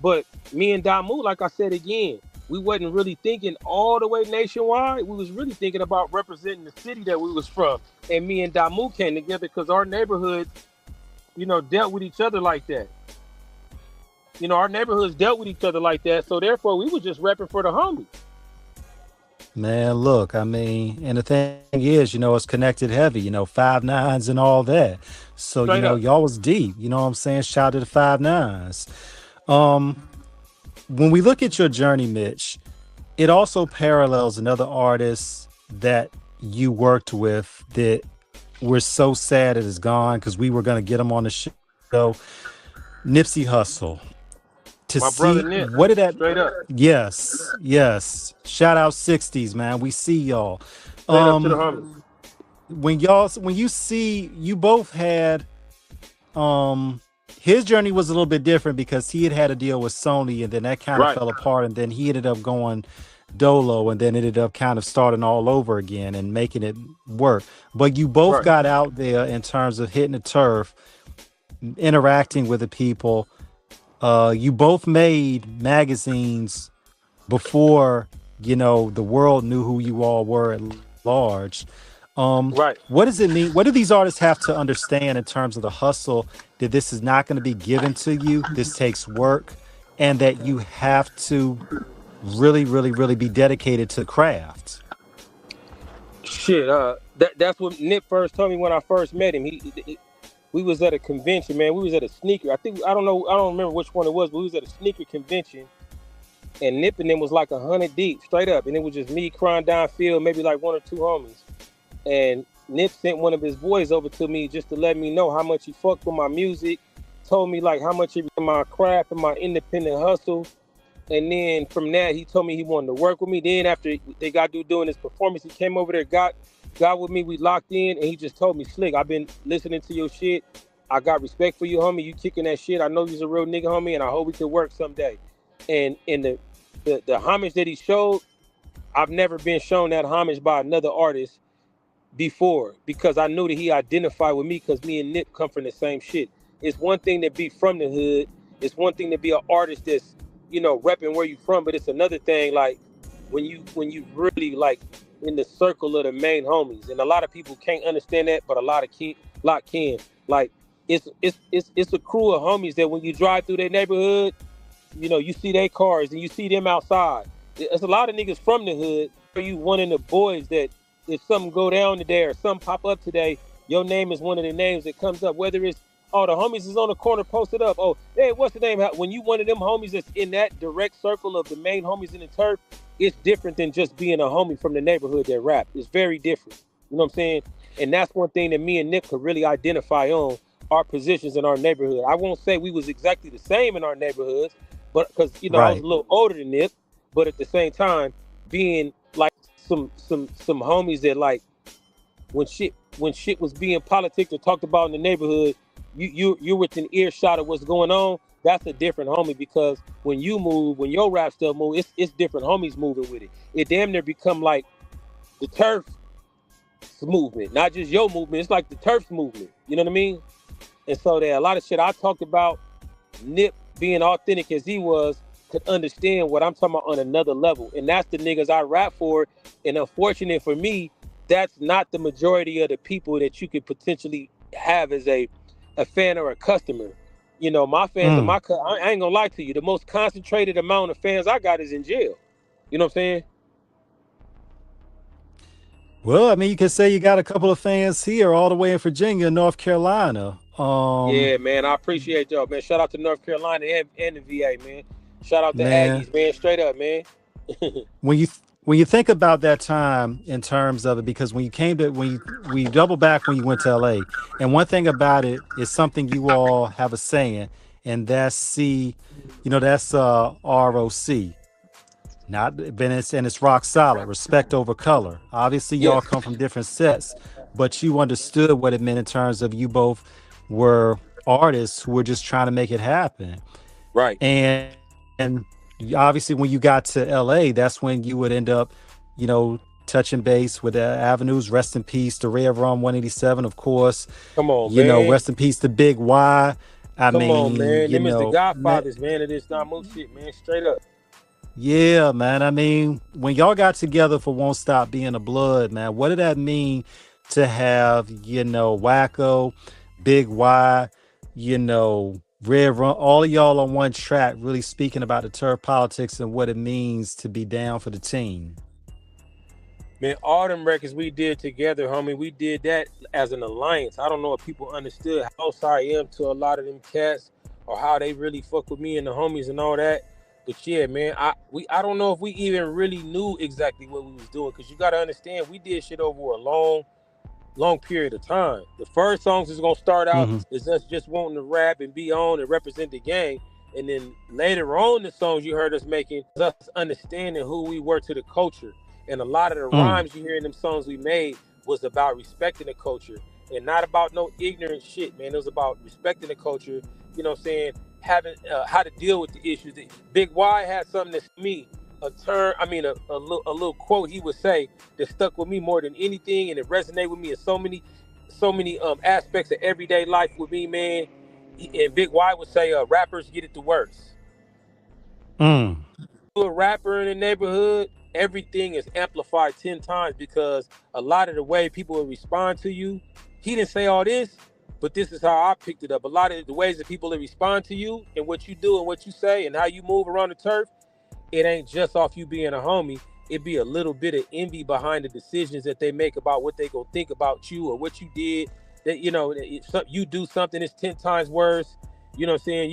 But me and Damu, like I said again, we wasn't really thinking all the way nationwide. We was really thinking about representing the city that we was from. And me and Damu came together because our neighborhoods, you know, dealt with each other like that. You know, our neighborhoods dealt with each other like that. So therefore, we was just repping for the homies. Man, look, I mean, and the thing is, it's connected heavy, 5 9s and all that. So, Straight up. y'all was deep. You know what I'm saying? Shout out to the 5 9s. Um, when we look at your journey, Mitch, it also parallels another artist that you worked with that we're so sad it is gone because we were going to get him on the show, Nipsey Hussle. To My brother see Nip. what did that Straight up. yes, shout out 60s, man, we see y'all. Straight up to the homies. When you see you both had um his journey was a little bit different because he had a deal with Sony and then that kind of Right. fell apart and then he ended up going dolo and then ended up kind of starting all over again and making it work. But you both Right. got out there in terms of hitting the turf, interacting with the people. You both made magazines before the world knew who you all were at large. Right. What does it mean? What do these artists have to understand in terms of the hustle that this is not going to be given to you? This takes work, and that you have to really, really, really be dedicated to the craft. Shit. That's what Nip first told me when I first met him. We was at a convention, man. We was at a sneaker. I don't know. I don't remember which one it was, but we was at a sneaker convention, and Nip and them was like 100 deep, straight up, and it was just me crying down field, maybe like one or two homies. And Nip sent one of his boys over to me just to let me know how much he fucked with my music, told me like how much he my craft and my independent hustle. And then from that, he told me he wanted to work with me. Then after they got through doing his performance, he came over there, got with me. We locked in, and he just told me, "Slick, I've been listening to your shit. I got respect for you, homie. You kicking that shit. I know you's a real nigga, homie, and I hope we could work someday." And the homage that he showed, I've never been shown that homage by another artist before because I knew that he identified with me because me and Nip come from the same shit. It's one thing to be from the hood. It's one thing to be an artist that's repping where you from, but it's another thing like when you really like in the circle of the main homies, and a lot of people can't understand that, but lot can. Like it's a crew of homies that when you drive through their neighborhood, you see their cars and you see them outside. There's a lot of niggas from the hood. Are you one of the boys that if something go down today or something pop up today, your name is one of the names that comes up. Whether it's the homies is on the corner posted up. Oh, hey, what's the name? When you one of them homies that's in that direct circle of the main homies in the turf, it's different than just being a homie from the neighborhood that rap. It's very different. You know what I'm saying? And that's one thing that me and Nick could really identify on our positions in our neighborhood. I won't say we was exactly the same in our neighborhoods, but because I was a Right. little older than Nick, but at the same time being like some homies that like when shit was being politics or talked about in the neighborhood, you're within earshot of what's going on. That's a different homie because when you move, when your rap stuff move, it's different homies moving with it. It damn near become like the turf movement, not just your movement. It's like the turf's movement. You know what I mean? And so that a lot of shit I talked about, Nip being authentic as he was, could understand what I'm talking about on another level. And that's the niggas I rap for. And unfortunate for me, that's not the majority of the people that you could potentially have as a fan or a customer. You know, my fans and I ain't gonna lie to you, the most concentrated amount of fans I got is in jail. You know what I'm saying? Well, I mean, you could say you got a couple of fans here, all the way in Virginia, North Carolina. Yeah, man, I appreciate y'all, man. Shout out to North Carolina and the VA, man. Shout out to Man, Aggies, man. Straight up, man. when you when you think about that time in terms of it, because when you came to when you we double back when you went to LA, and one thing about it is something you all have a saying, and that's that's ROC. Not but it's rock solid. Respect over color. Obviously, y'all Yes, come from different sets, but you understood what it meant in terms of you both were artists who were just trying to make it happen. right. And obviously, when you got to LA, that's when you would end up, touching base with the avenues. Rest in peace to Red Rum 187, of course. Come on, man. Rest in peace to Big Y. I Come on, mean, man. Them is the Godfathers, man, of this Namu shit, man. Straight up. yeah, man. I mean, when y'all got together for Won't Stop Being a Blood, man, what did that mean to have, Wacko, Big Y, Red Run, all of y'all on one track, really speaking about the turf politics and what it means to be down for the team? Man, all them records we did together, homie, we did that as an alliance. I don't know if people understood how close I am to a lot of them cats or how they really fuck with me and the homies and all that. But yeah, man, I don't know if we even really knew exactly what we was doing, because you got to understand, we did shit over a long period of time. The first songs is gonna start out Mm-hmm. is us just wanting to rap and be on and represent the game. And then later on, the songs you heard us making is us understanding who we were to the culture. And a lot of the Mm, rhymes you hear in them songs we made was about respecting the culture and not about no ignorant shit, man. It was about respecting the culture, you know what I'm saying? Having how to deal with the issues. Big Y had something that's me, a little quote he would say that stuck with me more than anything, and it resonated with me in so many aspects of everyday life with me, man. And Big Y would say, rappers get it the worst. mm, To a rapper in the neighborhood, everything is amplified 10 times, because a lot of the way people will respond to you, he didn't say all this, but this is how I picked it up. A lot of the ways that people will respond to you and what you do and what you say and how you move around the turf, it ain't just off you being a homie. It be a little bit of envy behind the decisions that they make about what they go think about you or what you did. That you do something that's 10 times worse. You know what I'm saying?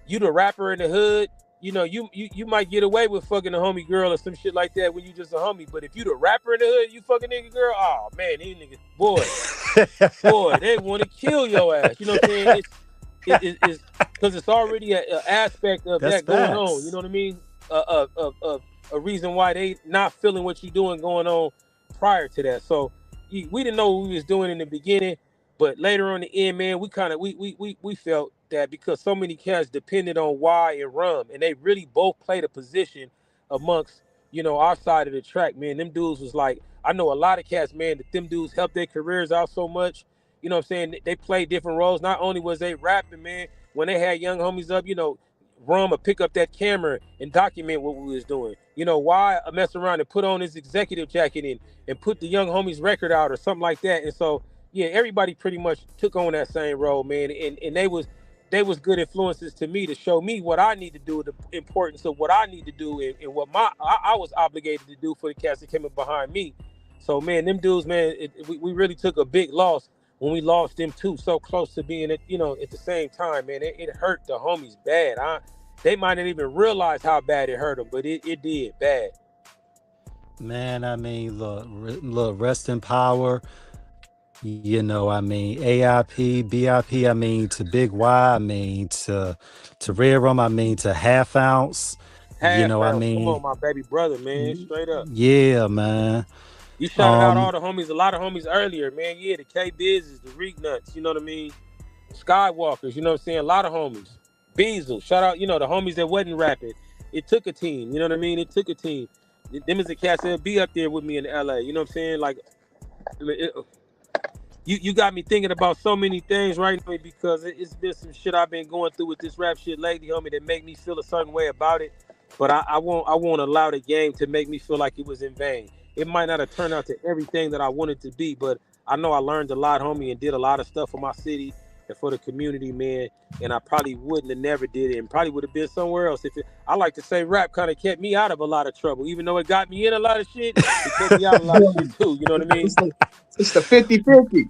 You the rapper in the hood. You might get away with fucking a homie girl or some shit like that when you just a homie. But if you the rapper in the hood, you fucking nigga girl. Oh man, these niggas, boy, they want to kill your ass. You know what I'm saying? It's because it's already an aspect of that's that going on. You know facts. what I mean? Of a reason why they not feeling what you doing going on prior to that. So we didn't know what we was doing in the beginning, but later on the end, man, we kind of we felt that because so many cats depended on Y and Rum, and they really both played a position amongst our side of the track, man. Them dudes was like, I know a lot of cats, man, that them dudes helped their careers out so much. You know what I'm saying? They played different roles. Not only was they rapping, man, when they had young homies up, Rum would pick up that camera and document what we was doing. Why mess around and put on his executive jacket and put the young homies record out or something like that. And so, yeah, everybody pretty much took on that same role, man. And they was good influences to me to show me what I need to do, the importance of what I need to do, and what I was obligated to do for the cats that came up behind me. So, man, them dudes, man, we really took a big loss when we lost them two so close to being at the same time, man. It hurt the homies bad. They might not even realize how bad it hurt them, but it did bad. Man, I mean, look, rest in power. I mean, AIP, BIP, I mean, to Big Y, I mean, to Red Rum, I mean, to Half Ounce, Half I ounce, come on, mean, my baby brother, man, straight up. yeah, man. You shouted out all Um, the homies, a lot of homies earlier, man. Yeah, the K Bizes, the Reek Nuts, you know what I mean? Skywalkers, you know what I'm saying? A lot of homies. Beazle, shout out, the homies that wasn't rapping. It took a team, you know what I mean? It took a team. Them is the cats that be up there with me in LA, you know what I'm saying? Like, you got me thinking about so many things right now because it's been some shit I've been going through with this rap shit lately, homie, that make me feel a certain way about it. But I won't allow the game to make me feel like it was in vain. It might not have turned out to everything that I wanted to be, but I know I learned a lot, homie, and did a lot of stuff for my city and for the community, man. And I probably wouldn't have never did it, and probably would have been somewhere else if it. I like to say rap kind of kept me out of a lot of trouble, even though it got me in a lot of shit. It kept me out of a lot of shit too. You know what I mean? It's the 50-50.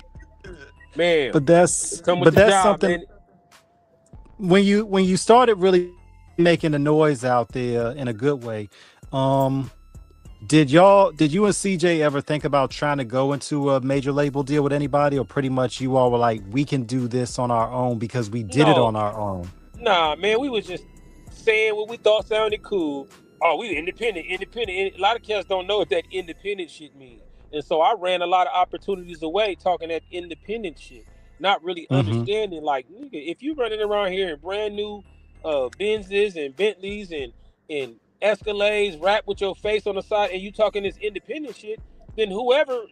Man, But that's come with but the that's job, something man. when you started really making the noise out there in a good way. Um, did you and CJ ever think about trying to go into a major label deal with anybody, or pretty much you all were like, we can do this on our own because we did it No, on our own? nah, man. We was just saying what we thought sounded cool. Oh, we independent, independent. A lot of cats don't know what that independent shit means. And so I ran a lot of opportunities away talking that independent shit, not really Mm-hmm. understanding like, nigga, if you running around here in brand new Benzes and Bentleys and Escalades, rap with your face on the side, and you talking this independent shit, then whoever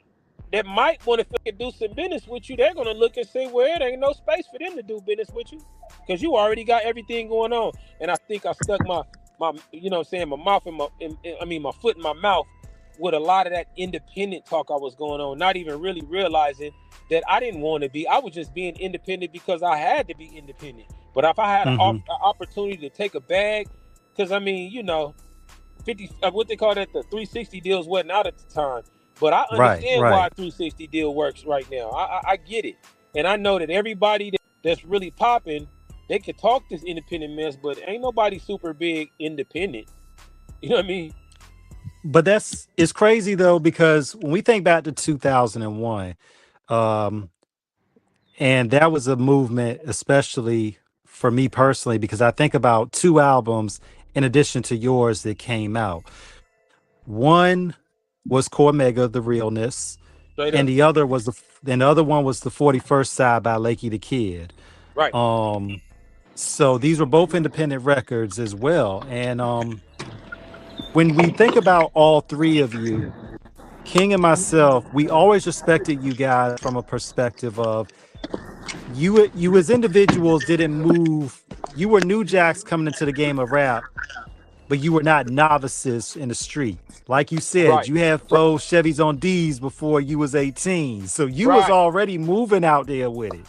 that might want to fucking do some business with you, they're gonna look and say, well, there ain't no space for them to do business with you because you already got everything going on. And I think I stuck my you know what I'm saying, my mouth in I mean my foot in my mouth with a lot of that independent talk I was going on, not even really realizing that I didn't want to be. I was just being independent because I had to be independent. But if I had an Mm-hmm. opportunity to take a bag, because I mean, 50, what they call that, the 360 deals wasn't out at the time. But I Right, understand why a right. 360 deal works right now. I get it. And I know that everybody that's really popping, they could talk this independent mess, but ain't nobody super big independent. You know what I mean? But it's crazy though, because when we think back to 2001, um, and that was a movement, especially for me personally, because I think about two albums in addition to yours that came out. One was Core Mega, The Realness, Straight and up. the other one was the 41st Side by Lakey the Kid. Right. Um, so these were both independent records as well. And when we think about all three of you, King and myself, we always respected you guys from a perspective of you as individuals didn't move. You were new jacks coming into the game of rap, but you were not novices in the street. Like you said, Right. you had four Chevys on D's before you was 18. So you was Right. already moving out there with it.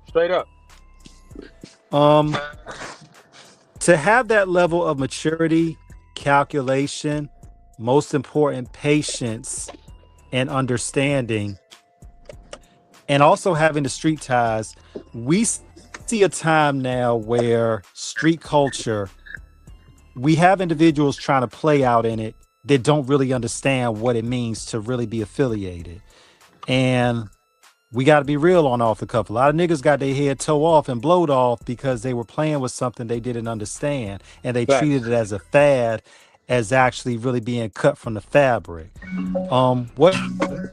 Straight up. Um, to have that level of maturity, calculation, most important, patience and understanding, and also having the street ties, we see a time now where street culture, we have individuals trying to play out in it that don't really understand what it means to really be affiliated. And we got to be real on off the cuff. A lot of niggas got their head toe off and blowed off because they were playing with something they didn't understand, and they treated Facts. it as a fad, as actually really being cut from the fabric. What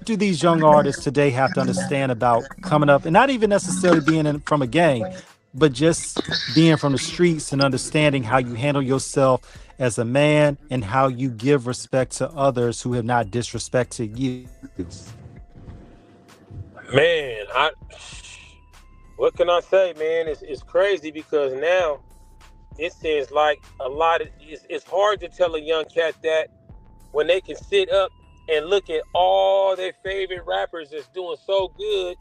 do these young artists today have to understand about coming up, and not even necessarily being from a gang, but just being from the streets and understanding how you handle yourself as a man and how you give respect to others who have not disrespected you? Man, what can I say, man? It's crazy because now it seems like a lot of it's hard to tell a young cat that when they can sit up and look at all their favorite rappers that's doing so good,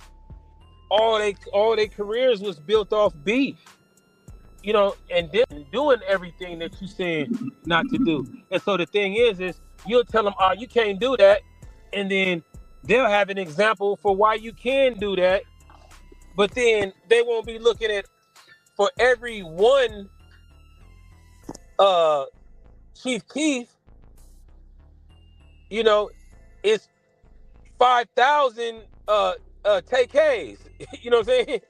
all they careers was built off beef, and then doing everything that you saying not to do. And so the thing is you'll tell them, oh, you can't do that, and then they'll have an example for why you can do that, but then they won't be looking at for every one uh Chief Keef, you know, it's 5,000 TKs. You know what I'm saying?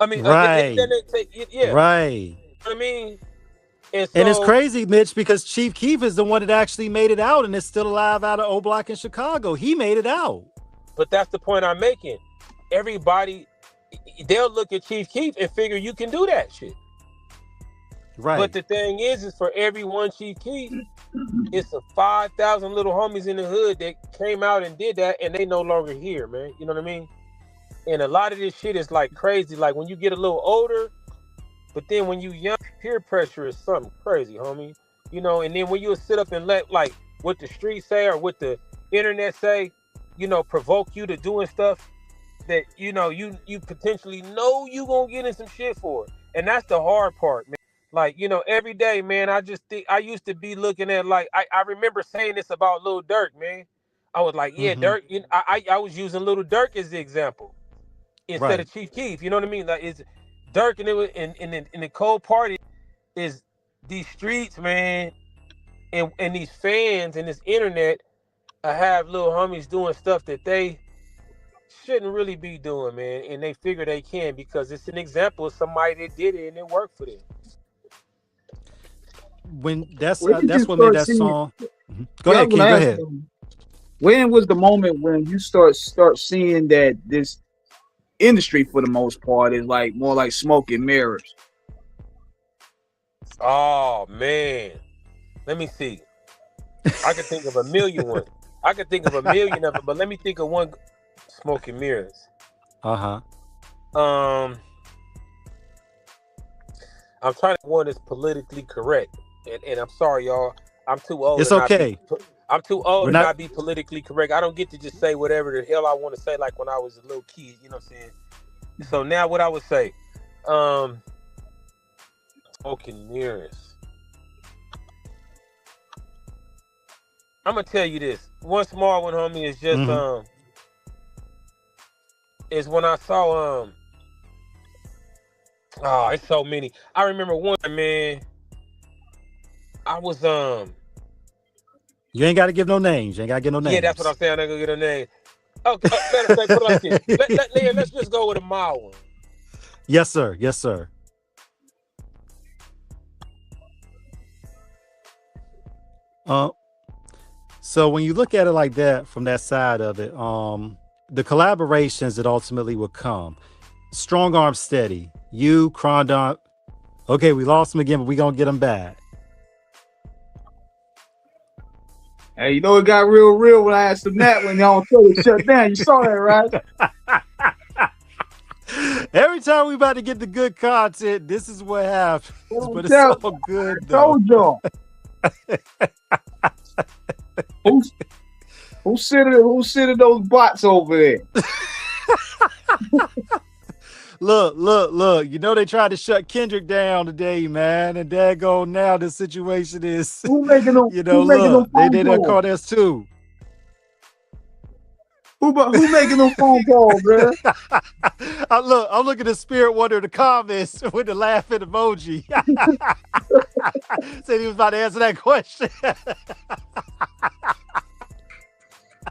I mean, Right, yeah. right. I mean, and And it's so, crazy, Mitch, because Chief Keef is the one that actually made it out and is still alive out of O Block in Chicago. He made it out. but that's the point I'm making. Everybody, they'll look at Chief Keef and figure you can do that shit. But Right. the thing is for every one Chief Keef, it's a 5,000 little homies in the hood that came out and did that, and they no longer here, man. You know what I mean? And a lot of this shit is like crazy. Like when you get a little older, but then when you young, peer pressure is something crazy, homie. You know, and then when you sit up and let like what the streets say or what the internet say, provoke you to doing stuff that you potentially know you gonna get in some shit for. And that's the hard part, man. Like, every day, man, I just think I used to be looking at like I remember saying this about Lil Durk, man. I was like, yeah, Mm-hmm. Dirk. I was using Little Dirk as the example instead Right. of Chief Keef. You know what I mean? Like it's Dirk, and it was in the cold part is these streets, man, and these fans and this internet. I have little homies doing stuff that they shouldn't really be doing, man, and they figure they can because it's an example of somebody that did it and it worked for them. When When did you that's what made start that seeing? song. Mhm. Go Yeah, I ahead, was gonna King. Go ask ahead. you, when was the moment when you start seeing that this industry, for the most part, is like more like smoke and mirrors? Oh man, let me see. I could think of a million ones. I could think of a million of them, but let me think of one. Smoke and mirrors. Uh-huh. Um, I'm trying to one that's politically correct, and I'm sorry, y'all. I'm too old It's to not be. okay. I'm too old We're to not not be politically correct. I don't get to just say whatever the hell I want to say, like when I was a little kid. You know what I'm saying? So now, what I would say, um, smoke and mirrors. I'm gonna tell you this. One small one, homie, is just mm-hmm. is when I saw oh, it's so many. I remember one, man. I was You ain't gotta give no names. You ain't gotta give no yeah, that's what I'm names. saying. I'm not gonna get a name. Okay, matter of fact, put it like this. Let's just go with a mild one. Yes, sir. Yes, sir. Uh, so when you look at it like that from that side of it, the collaborations that ultimately will come, Strong Arm Steady, you, Crondon. Okay, we lost him again, but we gonna get him back. Hey, you know it got real when I asked him that when y'all told it shut down. You saw that, right? Every time we about to get the good content, this is what happens. But it's Tell, all good I though. told y'all. Who sitting those bots over there? Look. You know they tried to shut Kendrick down today, man. And daggone now the situation is, Who making them? Who making them look, they phone done calls? caught us too. Who making them phone calls, man? I'm looking at Spirit Wonder in the comments with the laughing emoji. Said he was about to answer that question.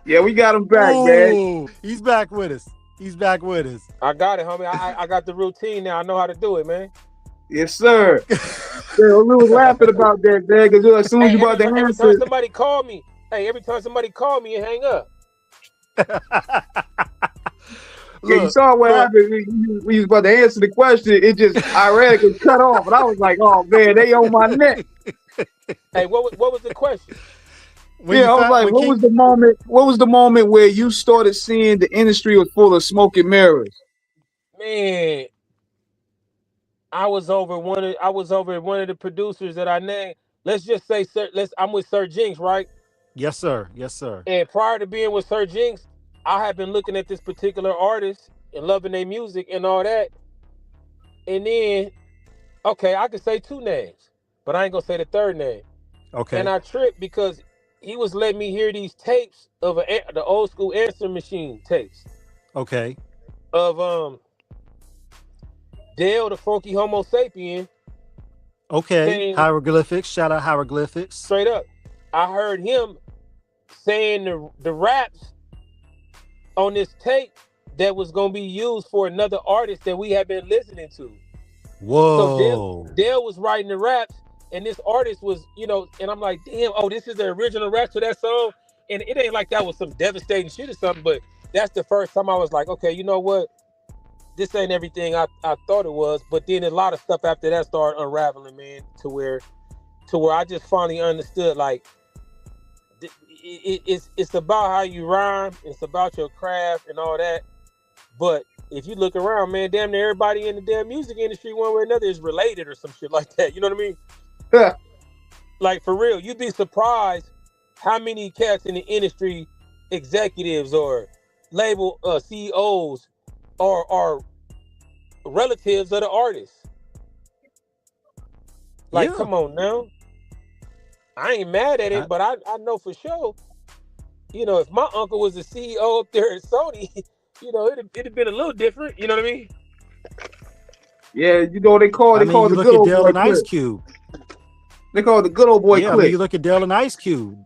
Yeah, we got him back, man. Ooh, he's back with us. He's back with us. I got it, homie. I got the routine now. I know how to do it, man. Yes, sir. Yeah, we was laughing about that, man, because as soon as you about to Every time answer, somebody call me, you hang up. yeah, you saw what happened. We was about to answer the question. It just ironically cut off, and I was like, "Oh man, they on my neck." Hey, what was the question? I was like, "What was the moment? What was the moment where you started seeing the industry was full of smoke and mirrors?" Man, I was over at one of the producers that I named. Let's just say, Sir, I'm with Sir Jinx, right? Yes, sir. Yes, sir. And prior to being with Sir Jinx, I had been looking at this particular artist and loving their music and all that. And then, okay, I could say two names, but I ain't gonna say the third name. Okay. And I tripped because he was letting me hear these tapes of the old school answer machine tapes Okay. of Dale the Funky Homo Sapien. Okay. Saying, hieroglyphics. Shout out hieroglyphics. Straight up. I heard him saying the raps on this tape that was gonna be used for another artist that we had been listening to. Whoa. So Dale was writing the raps, and this artist was, and I'm like, damn, oh, this is the original rap to that song. And it ain't like that was some devastating shit or something, but that's the first time I was like, okay, you know what? This ain't everything I thought it was. But then a lot of stuff after that started unraveling, man, to where I just finally understood, like, it's about how you rhyme, it's about your craft and all that. But if you look around, man, damn near everybody in the damn music industry, one way or another, is related or some shit like that. You know what I mean? Like for real, you'd be surprised how many cats in the industry, executives or label CEOs, are relatives of the artists. Like, Yeah. come on now. I ain't mad at it, I, but I know for sure, if my uncle was the CEO up there at Sony, it'd been a little different. You know what I mean? Yeah, you know they call I mean, it you the look good at old Dell boy and Ice clip. Cube. They call it the good old boy Yeah, I mean, clip. you look at Dell and Ice Cube.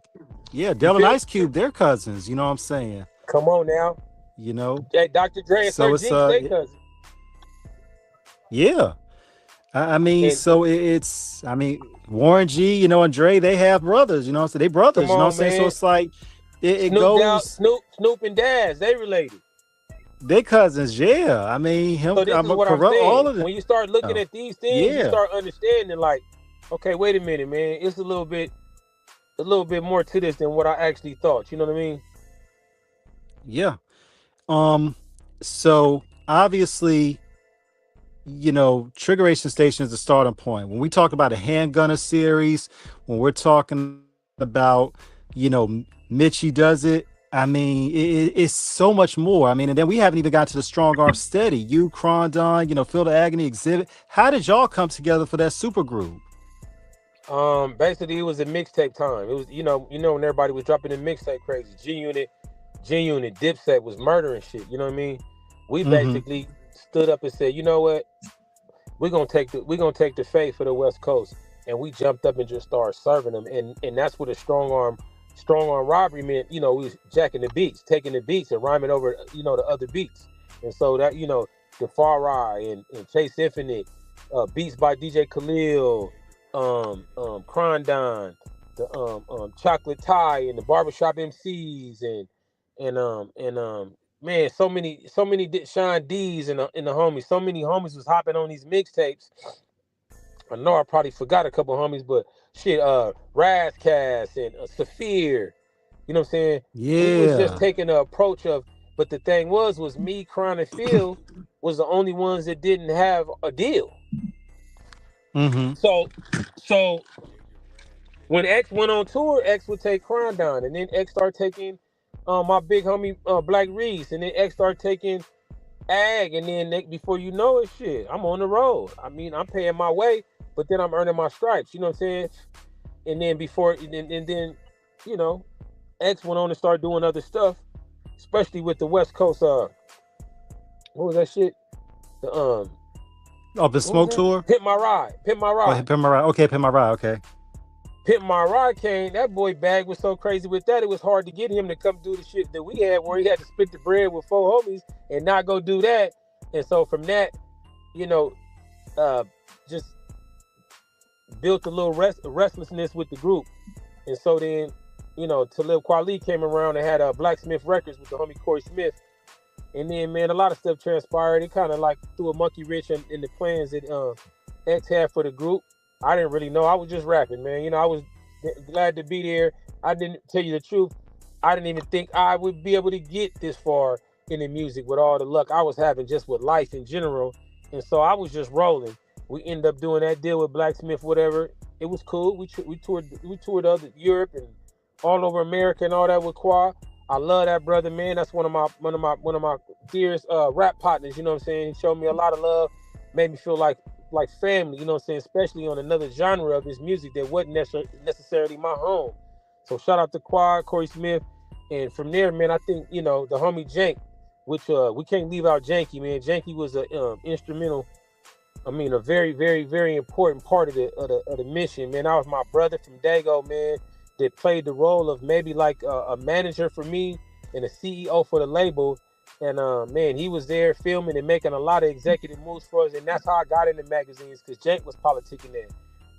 Yeah, You Dell and feel? Ice Cube, they're cousins. You know what I'm saying? Come on now. You know, Hey, Dr. Dre and so Sir it's Jinx, they cousin. yeah. I mean, And so it's I mean, Warren G, and Dre, they have brothers. You know what I'm saying? They come brothers. You know what I'm on, saying? So man. it's like it goes. Snoop and Daz, they related. They cousins. Yeah. I mean, him. So this I'm is a what I'm corrupt all saying. of them. When you start looking at these things, you Yeah. start understanding like, okay, wait a minute, man. It's a little bit more to this than what I actually thought. You know what I mean? Yeah. So obviously, Triggeration Station is the starting point. When we talk about a handgunner series, when we're talking about, Mitchy does it. I mean, it's so much more. I mean, and then we haven't even got to the Strong Arm Steady. You, Crondon, Feel the Agony, Exhibit. How did y'all come together for that super group? Basically it was a mixtape time. It was, when everybody was dropping the mixtape crazy. G Unit, Dipset was murdering shit. You know what I mean? We basically stood up and said, you know what? We're gonna take the fate for the West Coast, and we jumped up and just started serving them, and that's what a strong arm robbery meant. We was jacking the beats, taking the beats and rhyming over the other beats, and so that the Far Eye and Chase Infinite, beats by DJ Khalil, Crondon, the Chocolate Tie and the Barbershop MCs and man, so many Sean D's and the homies. So many homies was hopping on these mixtapes. I know I probably forgot a couple homies, but shit, Razcast and Saphir. You know what I'm saying? We was just Yeah. taking the approach of, but the thing was me, Cron, and Phil was the only ones that didn't have a deal. So when X went on tour, X would take Crondon, and then X started taking my big homie Black Reese, and then X started taking Ag, and then before you know it, shit, I'm on the road. I mean, I'm paying my way, but then I'm earning my stripes. You know what I'm saying? And then X went on and started doing other stuff, especially with the West Coast. What was that shit? The Smoke Tour. Pimp My Ride. Oh, Pimp My Ride. Okay, Pimp My Ride. Okay. Pimp My Ride came. That boy bag was so crazy with that, it was hard to get him to come do the shit that we had, where he had to split the bread with 4 homies and not go do that. And so from that, just built a little restlessness with the group. And so then, Talib Kweli came around and had Blacksmith Records with the homie Corey Smith. And then, man, a lot of stuff transpired. It kind of like threw a monkey wrench in the plans that X had for the group. I didn't really know. I was just rapping, man. I was glad to be there. I didn't tell you the truth. I didn't even think I would be able to get this far in the music with all the luck I was having just with life in general. And so I was just rolling. We ended up doing that deal with Blacksmith, whatever. It was cool. We toured other Europe and all over America and all that with Qua. I love that brother, man. That's one of my dearest rap partners. You know what I'm saying? He showed me a lot of love, made me feel like family. You know what I'm saying? Especially on another genre of his music that wasn't necessarily my home. So shout out to Quad, Corey Smith, and from there, man, I think the homie Jank, which we can't leave out Janky, man. Janky was a instrumental. I mean, a very, very, very important part of the mission, man. That was my brother from Dago, man, that played the role of maybe like a manager for me and a CEO for the label. And man, he was there filming and making a lot of executive moves for us. And that's how I got into magazines, because Jank was politicking there,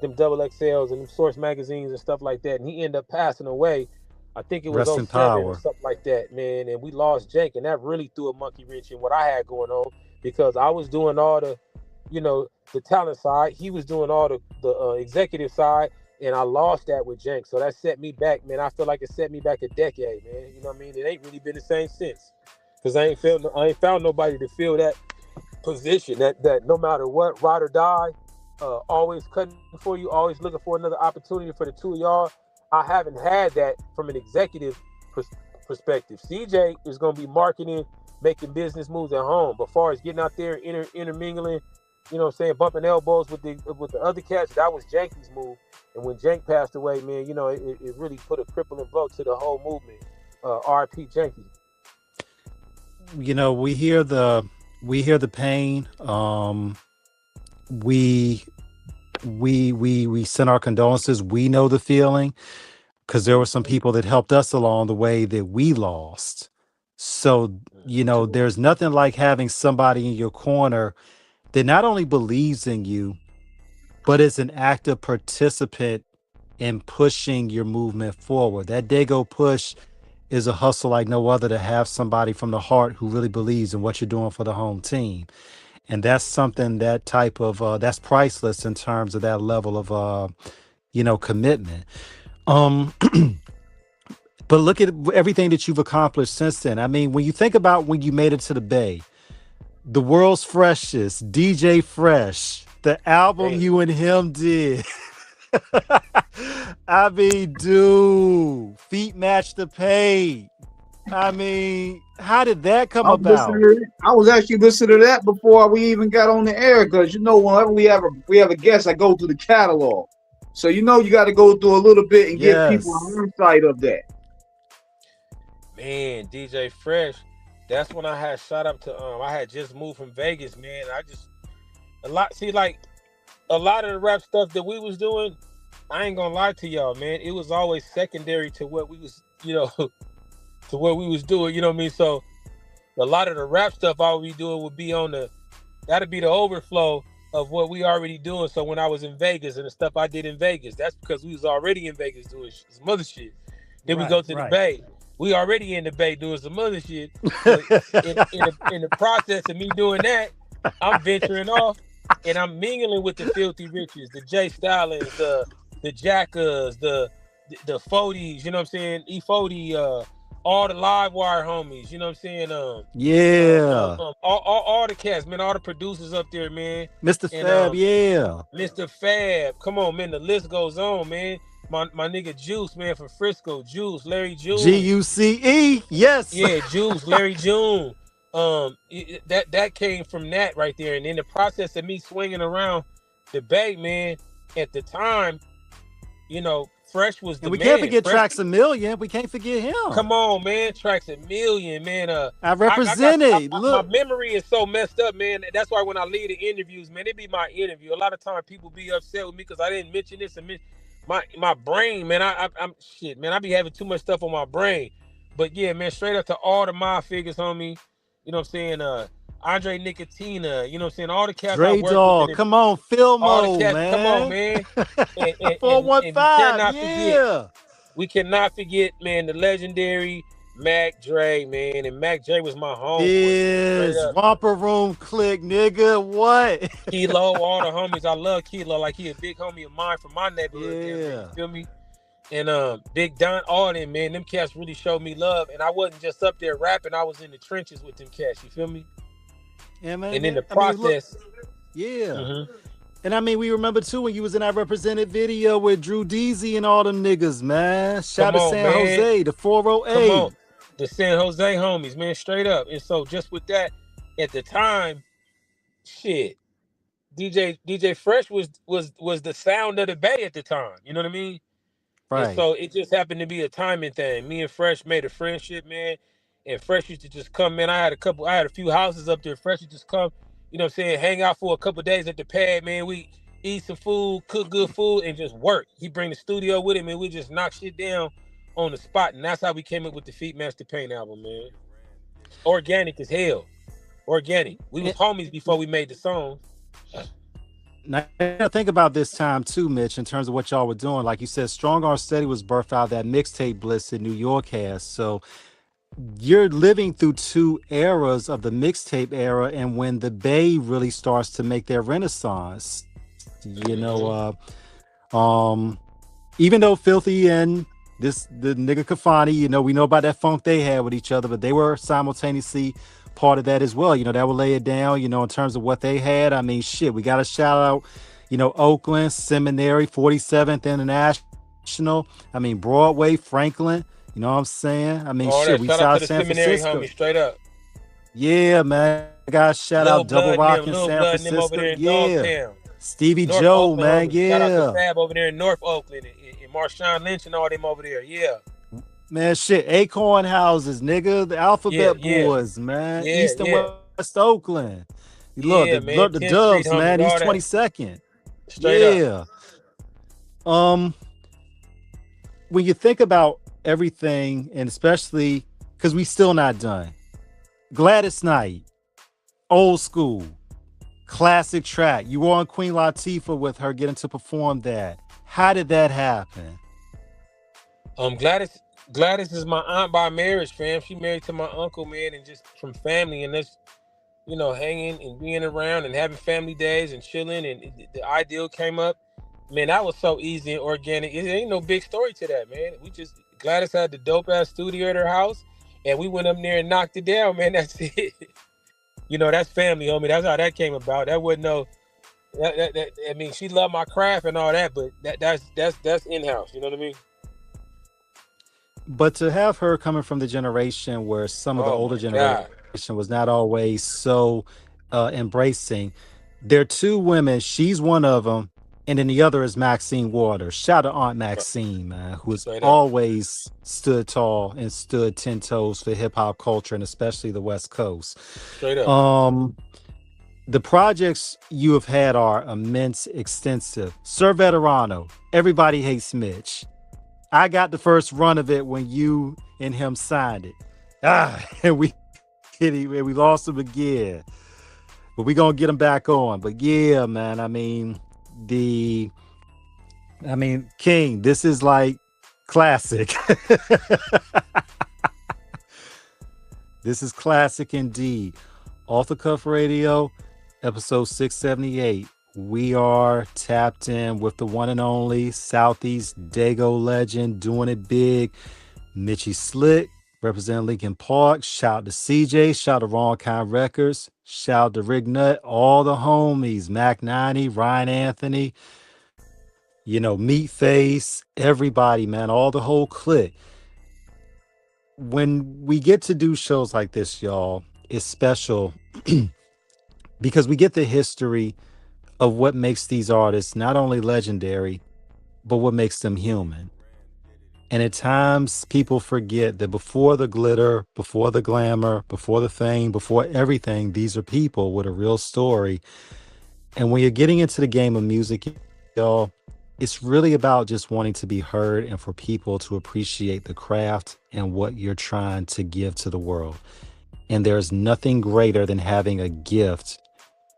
them double XLs and them Source magazines and stuff like that. And he ended up passing away. I think it was Rest in 07 or power. something like that, man. And we lost Jank, and that really threw a monkey wrench in what I had going on, because I was doing all the talent side. He was doing all the executive side, and I lost that with Jank. So that set me back, man. I feel like it set me back a decade, man. You know what I mean? It ain't really been the same since. because I ain't found nobody to fill that position. That no matter what, ride or die, always cutting for you, always looking for another opportunity for the two of y'all. I haven't had that from an executive pers- perspective. CJ is going to be marketing, making business moves at home. But far as getting out there, intermingling, you know what I'm saying, bumping elbows with the other cats, that was Janky's move. And when Jank passed away, man, you know, it really put a crippling blow to the whole movement. R.I.P. Janky. You know, we hear the pain. We we send our condolences. We know the feeling because there were some people that helped us along the way that we lost. So, there's nothing like having somebody in your corner that not only believes in you, but is an active participant in pushing your movement forward. That Dago push is a hustle like no other, to have somebody from the heart who really believes in what you're doing for the home team. And that's something, that type of that's priceless in terms of that level of commitment. Um but look at everything that you've accomplished since then. I mean, when you think about when you made it to the Bay, the world's freshest, DJ Fresh, the album Damn. you and him did. I mean, dude, feet match the pay. I mean, how did that come I was listening about? to it. I was actually listening to that before we even got on the air, because whenever we have a guest, I go through the catalog. So you got to go through a little bit and give people Yes. an insight of that. Man, DJ Fresh. That's when I had shot up to I had just moved from Vegas, man. I just a lot of the rap stuff that we was doing, I ain't gonna lie to y'all, man. It was always secondary to what we was, to what we was doing, you know what I mean? So a lot of the rap stuff I would be doing would be that'd be the overflow of what we already doing. So when I was in Vegas and the stuff I did in Vegas, that's because we was already in Vegas doing some other shit. Then we go Right, to the right. Bay. We already in the Bay doing some other shit. But in the process of me doing that, I'm venturing off and I'm mingling with the filthy riches, the Jay Stallings, the Jackas, the Fodies, you know what I'm saying? E40, all the live wire homies, you know what I'm saying? Yeah. All the cats, man, all the producers up there, man. Mr. And Fab, yeah. Mr. Fab, come on, man, the list goes on, man. My nigga Juice, man, from Frisco, Juice, Larry June. Guce, yes. Yeah, Juice, Larry June. That came from that right there. And in the process of me swinging around the Bay, man, at the time, Fresh was And the we can't man. forget Fresh, Tracks a Million. We can't forget him. come on, man, Tracks a Million, man. I represented. My Look. memory is so messed up, man. That's why when I lead the interviews, man, it be my interview. A lot of times people be upset with me because I didn't mention this and my brain, man. I'm shit, man. I be having too much stuff on my brain. But yeah, man, straight up to all the my figures, homie. You know what I'm saying? Andre Nicotina, you know what I'm saying? All the cats I Dre work with, Dog. and Come on, all the Filmo, cats. Come on, man. man. And we 415. cannot forget. Yeah. We cannot forget, man, the legendary Mac Dre, man. And Mac Dre was my homeboy, man. Straight Is up. Romper Room Click, nigga. What? Kilo, all the homies. I love Kilo. Like he a big homie of mine from my neighborhood. Damn, man, Yeah. you feel me? And Big Don, all them, man. Them cats really showed me love. And I wasn't just up there rapping. I was in the trenches with them cats. You feel me? Yeah, man. And in the I mean, look. process, Yeah. mhm. And I mean, we remember too when you was in that represented video with Drew Deasy and all them niggas, man. Shout Come to on, San man. Jose, the Come 408. on. The San Jose homies, man, straight up. And so just with that, at the time, shit, DJ Fresh was the sound of the Bay at the time. You know what I mean? And Right. so it just happened to be a timing thing. Me and Fresh made a friendship, man. And Fresh used to just come, man. I had a few houses up there. Fresh used to just come, you know what I'm saying, hang out for a couple days at the pad, man. We eat some food, cook good food, and just work. He bring the studio with him, and we just knock shit down on the spot. And that's how we came up with the Feet Master Paint album, man. Organic as hell. Organic. We was homies before we made the song. Now, think about this time too, Mitch, in terms of what y'all were doing. Like you said, Strong Arm Steady was birthed out of that mixtape bliss that New York has. So you're living through two eras of the mixtape era and when the Bay really starts to make their renaissance. Even though Filthy and the nigga Kafani, we know about that funk they had with each other, but they were simultaneously part of that as well. That would lay it down, in terms of what they had. I mean, shit, we got to shout out, Oakland, Seminary, 47th International. I mean, Broadway, Franklin. You know what I'm saying? I mean, All shit, that. we Shout out saw to the San seminary Francisco. homie, straight up. Yeah, man. Guys, shout out Double Rock in Little San blood and them over Francisco. there in Yeah. Dogtown. Stevie North Joe, Oakland man. homies. Shout out to Yeah. Fab over there in North Oakland and Marshawn Lynch and all them over there. Yeah. Man, shit. Acorn Houses, nigga. The Yeah, Alphabet yeah. Boys, man. Yeah, East and yeah. West Oakland. You Yeah, man. the 10th Street Dubs, homies, man. East all that. 22nd. Straight up. Yeah. Um, when you think about everything, and especially because we still not done. Gladys Knight, old school, classic track. You were on Queen Latifah with her getting to perform that. How did that happen? Gladys is my aunt by marriage, fam. She married to my uncle, man, and just from family, and that's hanging and being around and having family days and chilling, and the ideal came up. Man, that was so easy and organic. It ain't no big story to that, man. Gladys had the dope ass studio at her house, and we went up there and knocked it down, man. That's it. That's family, homie. That's how that came about. That wasn't no. I mean, she loved my craft and all that, but that's in house. You know what I mean? But to have her coming from the generation where some of the older generation was not always so embracing, there are two women. She's one of them, and then the other is Maxine Waters. Shout out to Aunt Maxine, man, who has always stood tall and stood 10 toes for hip hop culture, and especially the West Coast. Straight up. The projects you have had are immense, extensive. Sir Veterano, Everybody Hates Mitch. I got the first run of it when you and him signed it. And we hit him and we lost him again. But we gonna get him back on. But yeah, man, I mean, King, this is like classic. This is classic indeed. Off the Cuff Radio, episode 678. We are tapped in with the one and only Southeast Dago legend, doing it big. Mitchy Slick, representing Lincoln Park. Shout out to CJ. Shout out to Wrong Kind Records. Shout out to Rick Nut. All the homies. Mac 90, Ryan Anthony. Meatface. Everybody, man. All the whole clique. When we get to do shows like this, y'all, it's special because we get the history of what makes these artists not only legendary, but what makes them human. And at times people forget that before the glitter, before the glamour, before the fame, before everything, these are people with a real story. And when you're getting into the game of music, y'all, it's really about just wanting to be heard and for people to appreciate the craft and what you're trying to give to the world. And there's nothing greater than having a gift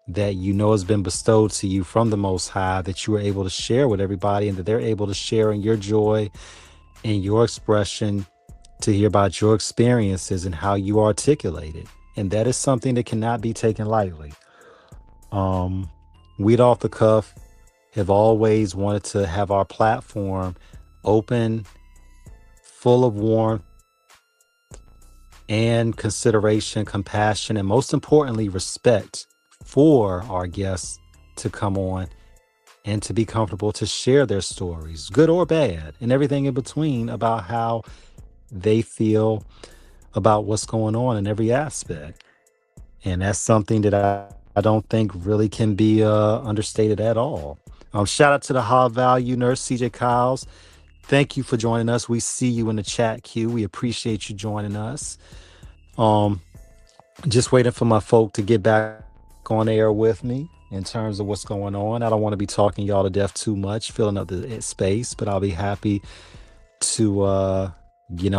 that has been bestowed to you from the Most High, that you are able to share with everybody, and that they're able to share in your joy and your expression, to hear about your experiences and how you articulate it. And that is something that cannot be taken lightly. We'd Off the Cuff have always wanted to have our platform open, full of warmth and consideration, compassion, and most importantly, respect for our guests to come on and to be comfortable to share their stories, good or bad, and everything in between, about how they feel about what's going on in every aspect. And that's something that I don't think really can be understated at all. Shout out to the high value nurse, CJ Kyles. Thank you for joining us. We see you in the chat queue. We appreciate you joining us. Just waiting for my folk to get back on air with me in terms of what's going on. I don't want to be talking y'all to death too much, filling up the space, but I'll be happy to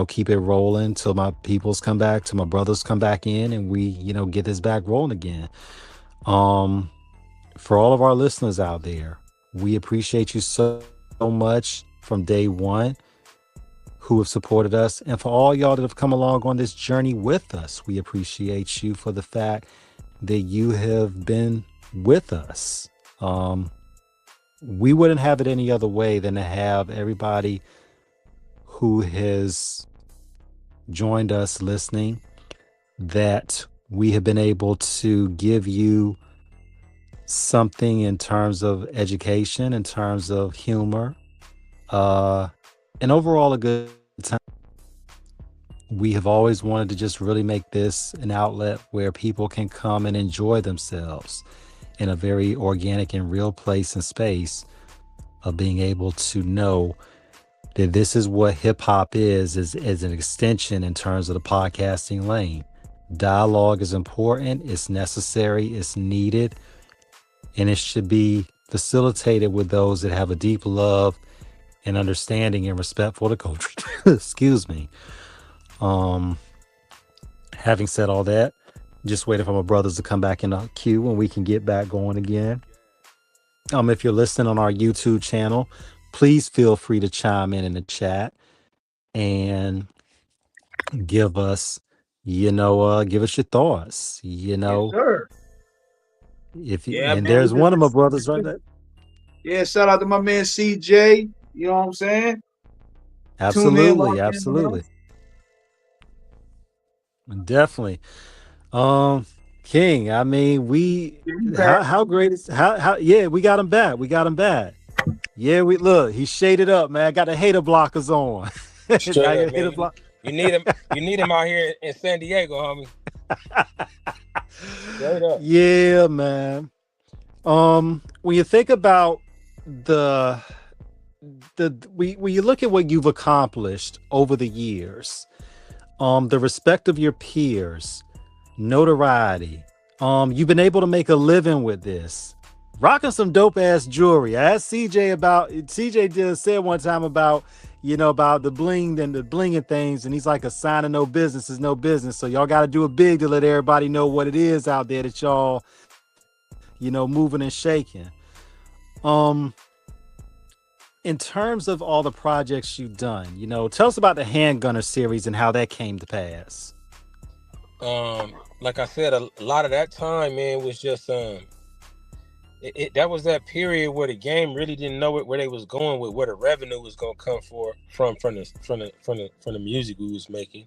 keep it rolling till my peoples come back, till my brothers come back in, and we get this back rolling again. For all of our listeners out there, we appreciate you so much from day one who have supported us, and for all y'all that have come along on this journey with us, we appreciate you for the fact that you have been with us. We wouldn't have it any other way than to have everybody who has joined us listening, that we have been able to give you something in terms of education, in terms of humor, uh, and overall a good time. We have always wanted to just really make this an outlet where people can come and enjoy themselves in a very organic and real place and space of being able to know that this is what hip hop is an extension in terms of the podcasting lane. Dialogue is important, it's necessary, it's needed, and it should be facilitated with those that have a deep love and understanding and respect for the culture. Excuse me. Um, Having said all that, just waiting for my brothers to come back in the queue and we can get back going again. If you're listening on our YouTube channel, please feel free to chime in the chat and give us, give us your thoughts. Yes, sir. If you, Yeah, and man. there's one of my brothers right there. Yeah, shout out to my man CJ. You know what I'm saying? Tune in, lock Absolutely, in, man. absolutely, definitely. King, I mean, Yeah, he back. how great is how yeah, we got him back. We got him back. Yeah, we look, he's shaded up, man. Got the hater blockers on. Straight I up, got man. hater block. You need him. You need him out here in San Diego, homie. Straight up. Yeah, man. When you think about the when you look at what you've accomplished over the years, the respect of your peers, notoriety, you've been able to make a living with this, rocking some dope ass jewelry. I asked CJ did said one time about about the bling and the blinging things, and he's like, a sign of no business is no business. So y'all got to do it big to let everybody know what it is out there that y'all moving and shaking. In terms of all the projects you've done, tell us about the Handgunner series and how that came to pass. Like I said, a lot of that time, man, was just that was that period where the game really didn't know where they was going with, where the revenue was gonna come from the music we was making.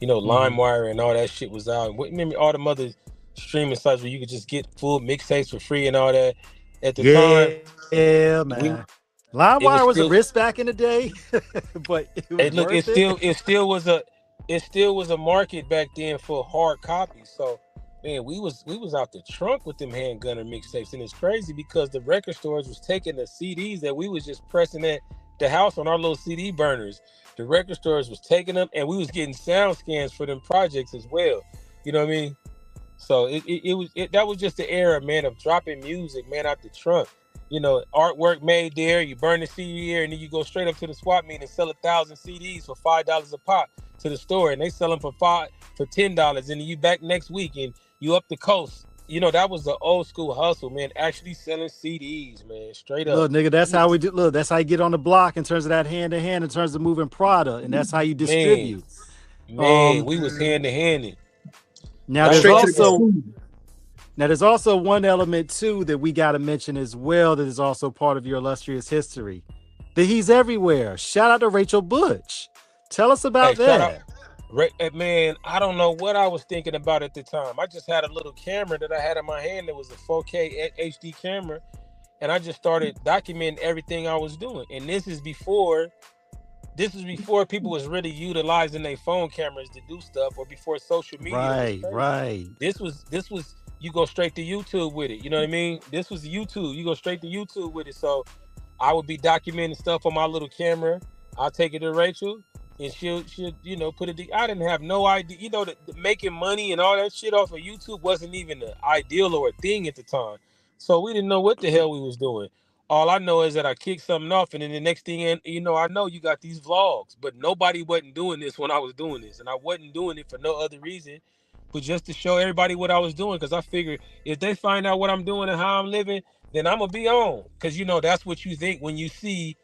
LimeWire and all that shit was out. Remember all the other streaming sites where you could just get full mixtapes for free and all that. At the time, yeah, man. LimeWire was a risk back in the day, but it was look, worth it still was a market back then for hard copies. So, man, we was out the trunk with them Handgunner mixtapes, and it's crazy because the record stores was taking the CDs that we was just pressing at the house on our little CD burners. The record stores was taking them, and we was getting sound scans for them projects as well. You know what I mean? So that was just the era, man, of dropping music, man, out the trunk. Artwork made there. You burn the CD here, and then you go straight up to the swap meet and sell 1,000 CDs for $5 a pop to the store, and they sell them for $10, and then you back next week and you up the coast. That was the old school hustle, man. Actually selling CDs, man, straight up. Look, nigga, that's how we do. Look, that's how you get on the block in terms of that hand to hand, in terms of moving product, and that's how you distribute. Man, we was hand to hand. Now there's also one element too that we got to mention as well, that is also part of your illustrious history. That he's everywhere. Shout out to Rachel Butch. Tell us about that. Man, I don't know what I was thinking about at the time. I just had a little camera that I had in my hand that was a 4K HD camera, and I just started documenting everything I was doing. And this is before people was really utilizing their phone cameras to do stuff, or before social media. Right. This was you go straight to YouTube with it. You know what I mean? This was YouTube. You go straight to YouTube with it. So I would be documenting stuff on my little camera. I'll take it to Rachel, and she'll put it. I didn't have no idea. The making money and all that shit off of YouTube wasn't even an ideal or a thing at the time. So we didn't know what the hell we was doing. All I know is that I kicked something off, and then the next thing, I know you got these vlogs, but nobody wasn't doing this when I was doing this, and I wasn't doing it for no other reason, but just to show everybody what I was doing, because I figured if they find out what I'm doing and how I'm living, then I'm gonna be on, because that's what you think when you see,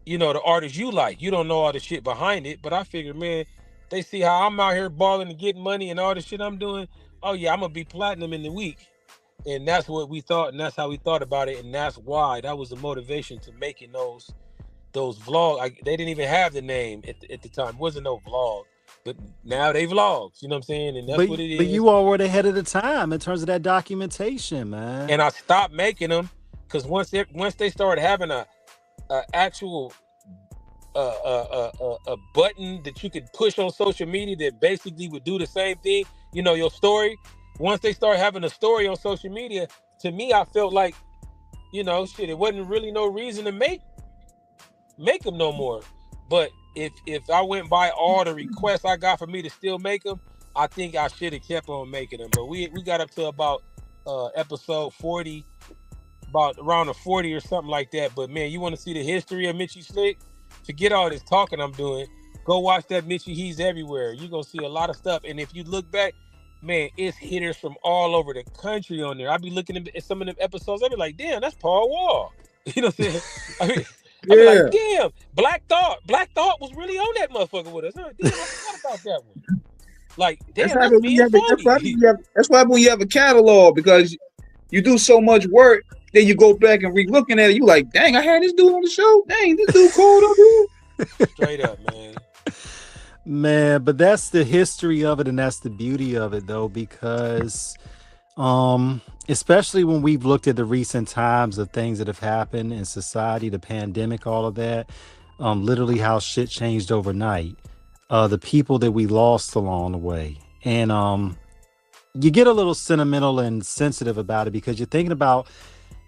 the artists you like. You don't know all the shit behind it, but I figured, man, they see how I'm out here balling and getting money and all the shit I'm doing. Oh yeah, I'm gonna be platinum in the week. And that's what we thought, and that's how we thought about it, and that's why that was the motivation to making those those vlog. They didn't even have the name at the time. It wasn't no vlog, but now they vlogs. You know what I'm saying? And that's what it But is. you all were ahead of the time in terms of that documentation, man. And I stopped making them because once they started having a actual a button that you could push on social media that basically would do the same thing. You know, your story. Once they start having a story on social media, to me, I felt like, you know, shit, it wasn't really no reason to make them no more. But if I went by all the requests I got for me to still make them, I think I should have kept on making them. But we got up to about episode 40, about around the 40 or something like that. But man, you want to see the history of Mitchy Slick? Forget all this talking I'm doing. Go watch that Mitchy. He's everywhere. You're gonna see a lot of stuff. And if you look back, man, it's hitters from all over the country on there. I be looking at some of them episodes. I be like, damn, that's Paul Wall. You know what I'm saying? I be like, damn, Black Thought was really on that motherfucker with us. Damn, I forgot about that one. Like, damn, that's being funny. That's why when you have a catalog, because you do so much work, then you go back and re-looking at it, you like, dang, I had this dude on the show. Dang, this dude cold up here. Straight up, man. Man, but that's the history of it, and that's the beauty of it, though, because especially when we've looked at the recent times of things that have happened in society, the pandemic, all of that, literally how shit changed overnight, the people that we lost along the way. And you get a little sentimental and sensitive about it because you're thinking about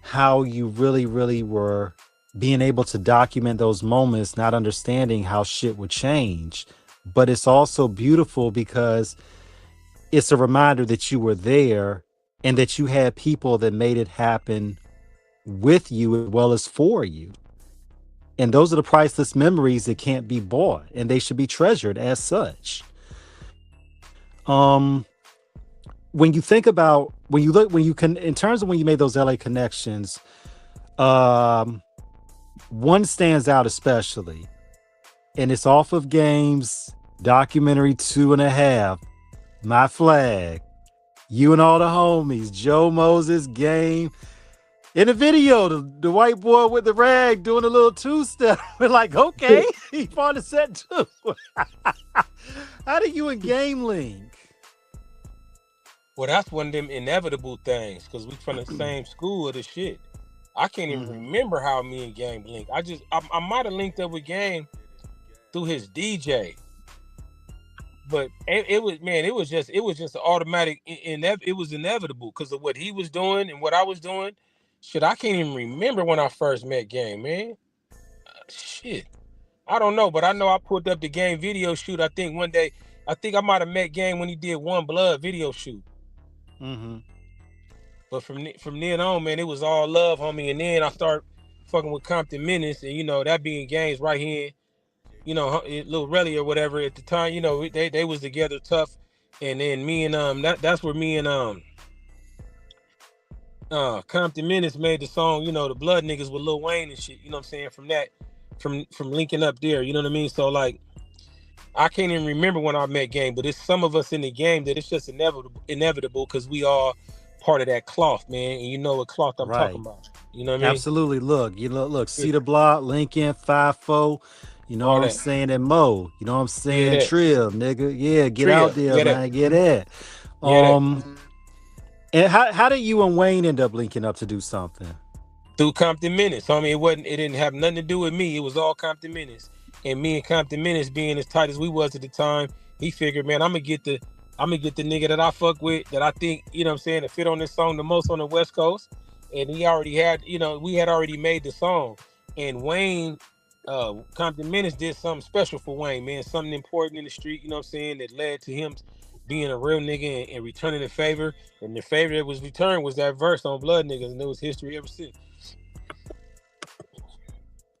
how you really, really were being able to document those moments, not understanding how shit would change. But it's also beautiful because it's a reminder that you were there and that you had people that made it happen with you as well as for you. And those are the priceless memories that can't be bought, and they should be treasured as such. When you think about, in terms of when you made those LA connections, one stands out especially, and it's off of Game's documentary 2.5, My Flag. You and all the homies, Joe Moses, Game. In the video, the white boy with the rag doing a little two-step. We're like, okay, he on the set too. How do you and Game link? Well, that's one of them inevitable things because we from the same school of the shit. I can't even remember how me and Game linked. I might have linked up with Game through his DJ, but it was just an automatic. It was inevitable because of what he was doing and what I was doing. Shit, I can't even remember when I first met Game, man. Shit, I don't know, but I know I pulled up the Game video shoot. I think one day, I might have met Game when he did One Blood video shoot. But from then on, man, it was all love, homie. And then I started fucking with Compton Menace, and you know that being Games right here, you know, Lil Relly or whatever at the time. You know, they was together tough, and then me and that's where me and Compton Menace made the song, you know, the Blood Niggas with Lil Wayne and shit. You know what I'm saying? From linking up there, you know what I mean? So like, I can't even remember when I met Game, but it's some of us in the game that it's just inevitable because we all part of that cloth, man. And you know what cloth I'm talking about. You know what I mean? Absolutely. Look, Cedar Block, Lincoln, 5-4, you know all what I'm saying, and Mo, you know what I'm saying? Trill, nigga. Yeah, get out there, man. Get it. And how did you and Wayne end up linking up to do something? Through Compton Menace. Homie, it didn't have nothing to do with me. It was all Compton Menace. And me and Compton Menace being as tight as we was at the time, he figured, man, I'm gonna get the nigga that I fuck with, that I think, you know what I'm saying, to fit on this song the most on the West Coast. And he already had, you know, we had already made the song. And Wayne, Compton Menace did something special for Wayne, man, something important in the street, you know what I'm saying, that led to him being a real nigga and returning the favor. And the favor that was returned was that verse on Blood Niggas, and it was history ever since.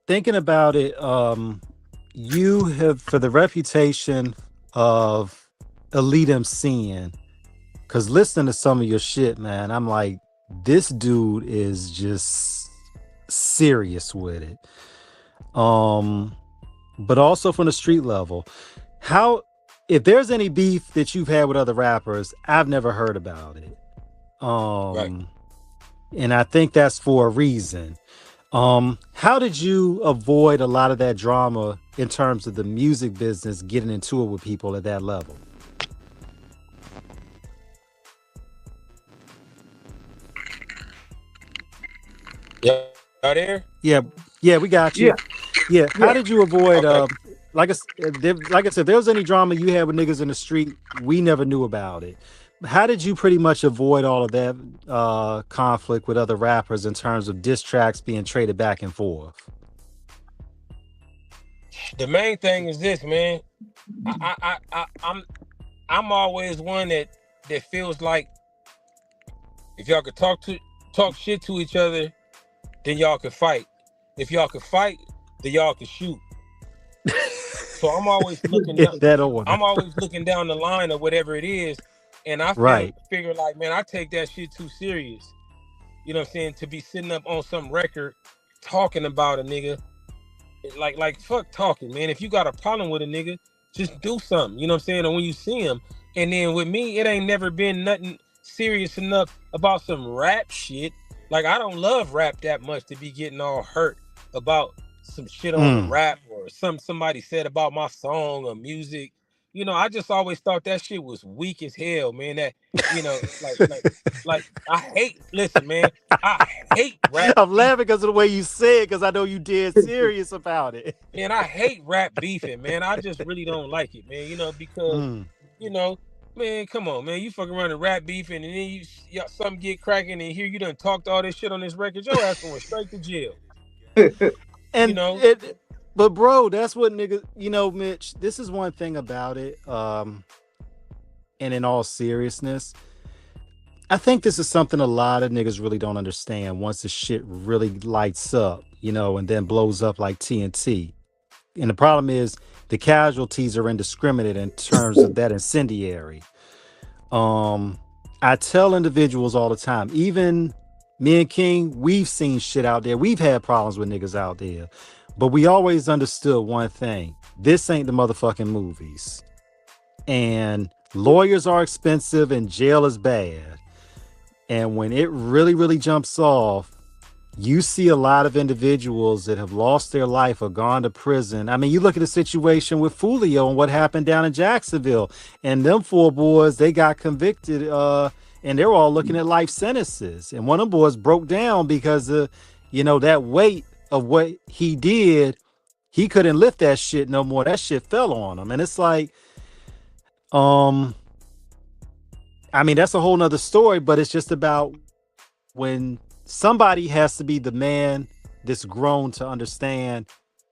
Thinking about it, you have, for the reputation of elite MCing, because listening to some of your shit, man, I'm like, this dude is just serious with it. But also from the street level, if there's any beef that you've had with other rappers, I've never heard about it. Right. And I think that's for a reason. How did you avoid a lot of that drama in terms of the music business, getting into it with people at that level? Y'all there? Yeah, yeah, we got Yeah, you. Yeah, how yeah. did you avoid Okay. like I said, if there was any drama you had with niggas in the street, we never knew about it. How did you pretty much avoid all of that conflict with other rappers in terms of diss tracks being traded back and forth? The main thing is this, man. I'm always one that feels like if y'all could talk shit to each other, then y'all could fight. If y'all could fight, then y'all could shoot. So I'm always looking In down. that order. I'm always looking down the line of whatever it is, and I Right. figure like, man, I take that shit too serious. You know what I'm saying? To be sitting up on some record talking about a nigga, like fuck talking, man. If you got a problem with a nigga, just do something. You know what I'm saying? And when you see him, and then with me, it ain't never been nothing serious enough about some rap shit. Like I don't love rap that much to be getting all hurt about some shit on the Mm. rap or somebody said about my song or music. You know, I just always thought that shit was weak as hell, man. That you know, like I hate. Listen, man, I hate rap I'm beef. laughing because of the way you say it, because I know you dead serious about it. Man, I hate rap beefing, man. I just really don't like it, man. You know, because Mm. you know, man, come on, man. You fucking around the rap beefing, and then something get cracking, and here you done talked all this shit on this record. Your ass going straight to jail. You And know, it, but bro, that's what niggas, Mitch, this is one thing about it. And in all seriousness, I think this is something a lot of niggas really don't understand once the shit really lights up, and then blows up like TNT. And the problem is the casualties are indiscriminate in terms of that incendiary. Um, I tell individuals all the time, even me and King, we've seen shit out there. We've had problems with niggas out there. But we always understood one thing. This ain't the motherfucking movies. And lawyers are expensive and jail is bad. And when it really, really jumps off, you see a lot of individuals that have lost their life or gone to prison. I mean, you look at the situation with Fulio and what happened down in Jacksonville. And them four boys, they got convicted and they were all looking at life sentences. And one of them boys broke down because of, that weight of what he did. He couldn't lift that shit no more. That shit fell on him. And it's like, um, I mean, that's a whole nother story, but it's just about when somebody has to be the man that's grown to understand,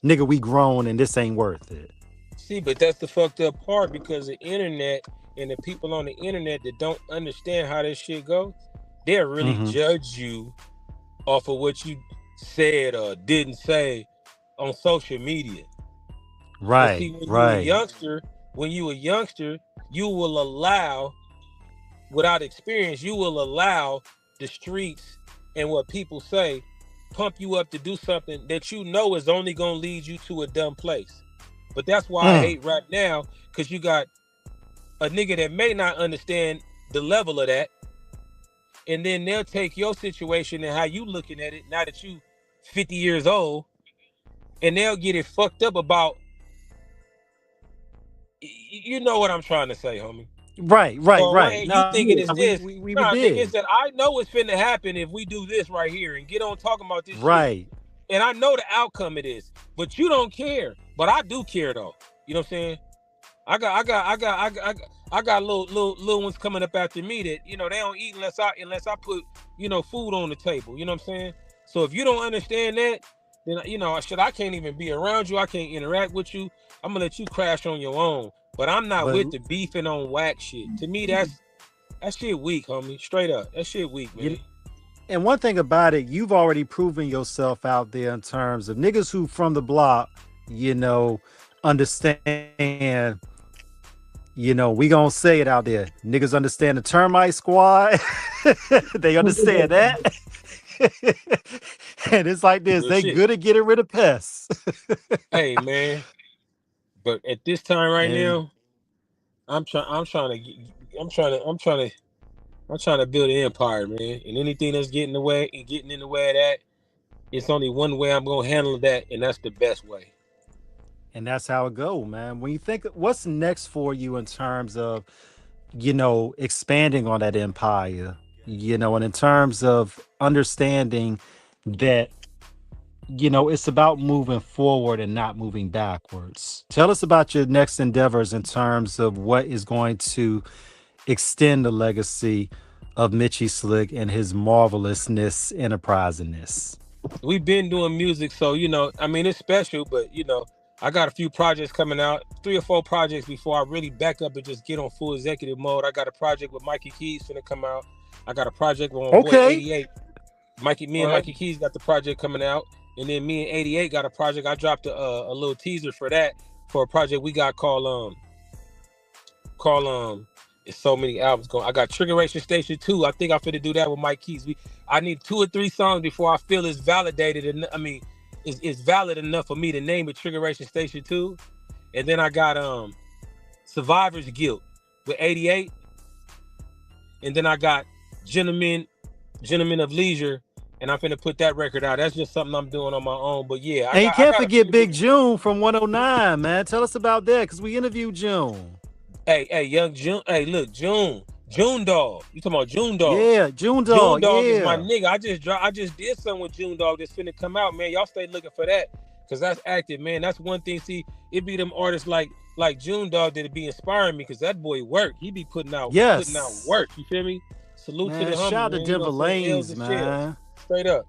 nigga, we grown and this ain't worth it. see, but that's the fucked up part because the internet and the people on the internet that don't understand how this shit goes, they'll really Mm-hmm. judge you off of what you said or didn't say on social media. But see, Right, when you a right. youngster, you will allow, without experience, you will allow the streets and what people say pump you up to do something that you know is only gonna lead you to a dumb place. But that's why I Mm. hate rap now, because you got a nigga that may not understand the level of that, and then they'll take your situation and how you looking at it now that you 50 years old, and they'll get it fucked up about you know what I'm trying to say, homie. Right, So right, on one right. hand, you No, thinking it's we, this. we, we, we Nah, nigga, it's did. that I know it's finna happen if we do this right here and get on talking about this shit. Right. And I know the outcome it is. But you don't care. But I do care though. You know what I'm saying? I got little ones coming up after me that, they don't eat unless I put, food on the table. You know what I'm saying? So if you don't understand that, then shit, I can't even be around you. I can't interact with you. I'm gonna let you crash on your own. But I'm not But with the beefing on whack shit. To me, that shit weak, homie. Straight up. That shit weak, you man. and one thing about it, you've already proven yourself out there in terms of niggas who from the block, understand. We gonna say it out there. Niggas understand the termite squad. They understand that. And it's like this. Real They shit. good at getting rid of pests. Hey, man. But at this time right And now, I'm trying to, I'm trying to build an empire, man. And anything that's getting in the way of that, It's only one way I'm gonna handle that, and that's the best way. And that's how it go, man. When you think what's next for you in terms of, expanding on that empire, and in terms of understanding that, it's about moving forward and not moving backwards. Tell us about your next endeavors in terms of what is going to extend the legacy of Mitchy Slick and his marvelousness, enterprisingness. We've been doing music, so I mean, it's special, but I got a few projects coming out, 3 or 4 projects before I really back up and just get on full executive mode. I got a project with Mikey Keys finna come out. I got a project with my boy Okay. 88. Me All and right. Mikey Keys got the project coming out, and then me and 88 got a project. I dropped a little teaser for that, for a project we got called it's so many albums going. I got Triggeration Station 2. I think I'm finna do that with Mike Keys. I need 2 or 3 songs before I feel it's validated, and I mean it's valid enough for me to name it Triggeration Station 2. And then I got Survivor's Guilt with 88. And then I got Gentlemen of Leisure, and I'm finna put that record out. That's just something I'm doing on my own. But yeah, And you I can't got a forget few Big different. June from 109, man. Tell us about that, because we interviewed June. Hey, young June. Hey, look, June Dog. You talking about June Dog? Yeah, June June Dog. Dog is my Yeah. nigga. I just did something with June Dog that's finna come out, man. Y'all stay looking for that, cause that's active, man. That's one thing. See, it be them artists like June Dog that be inspiring me, cause that boy work. He be putting out Yes. work. You feel me? Salute to the Man, homie, shout out to man. You know Denver what I'm saying? L's Lanes, and shells. man. Straight up.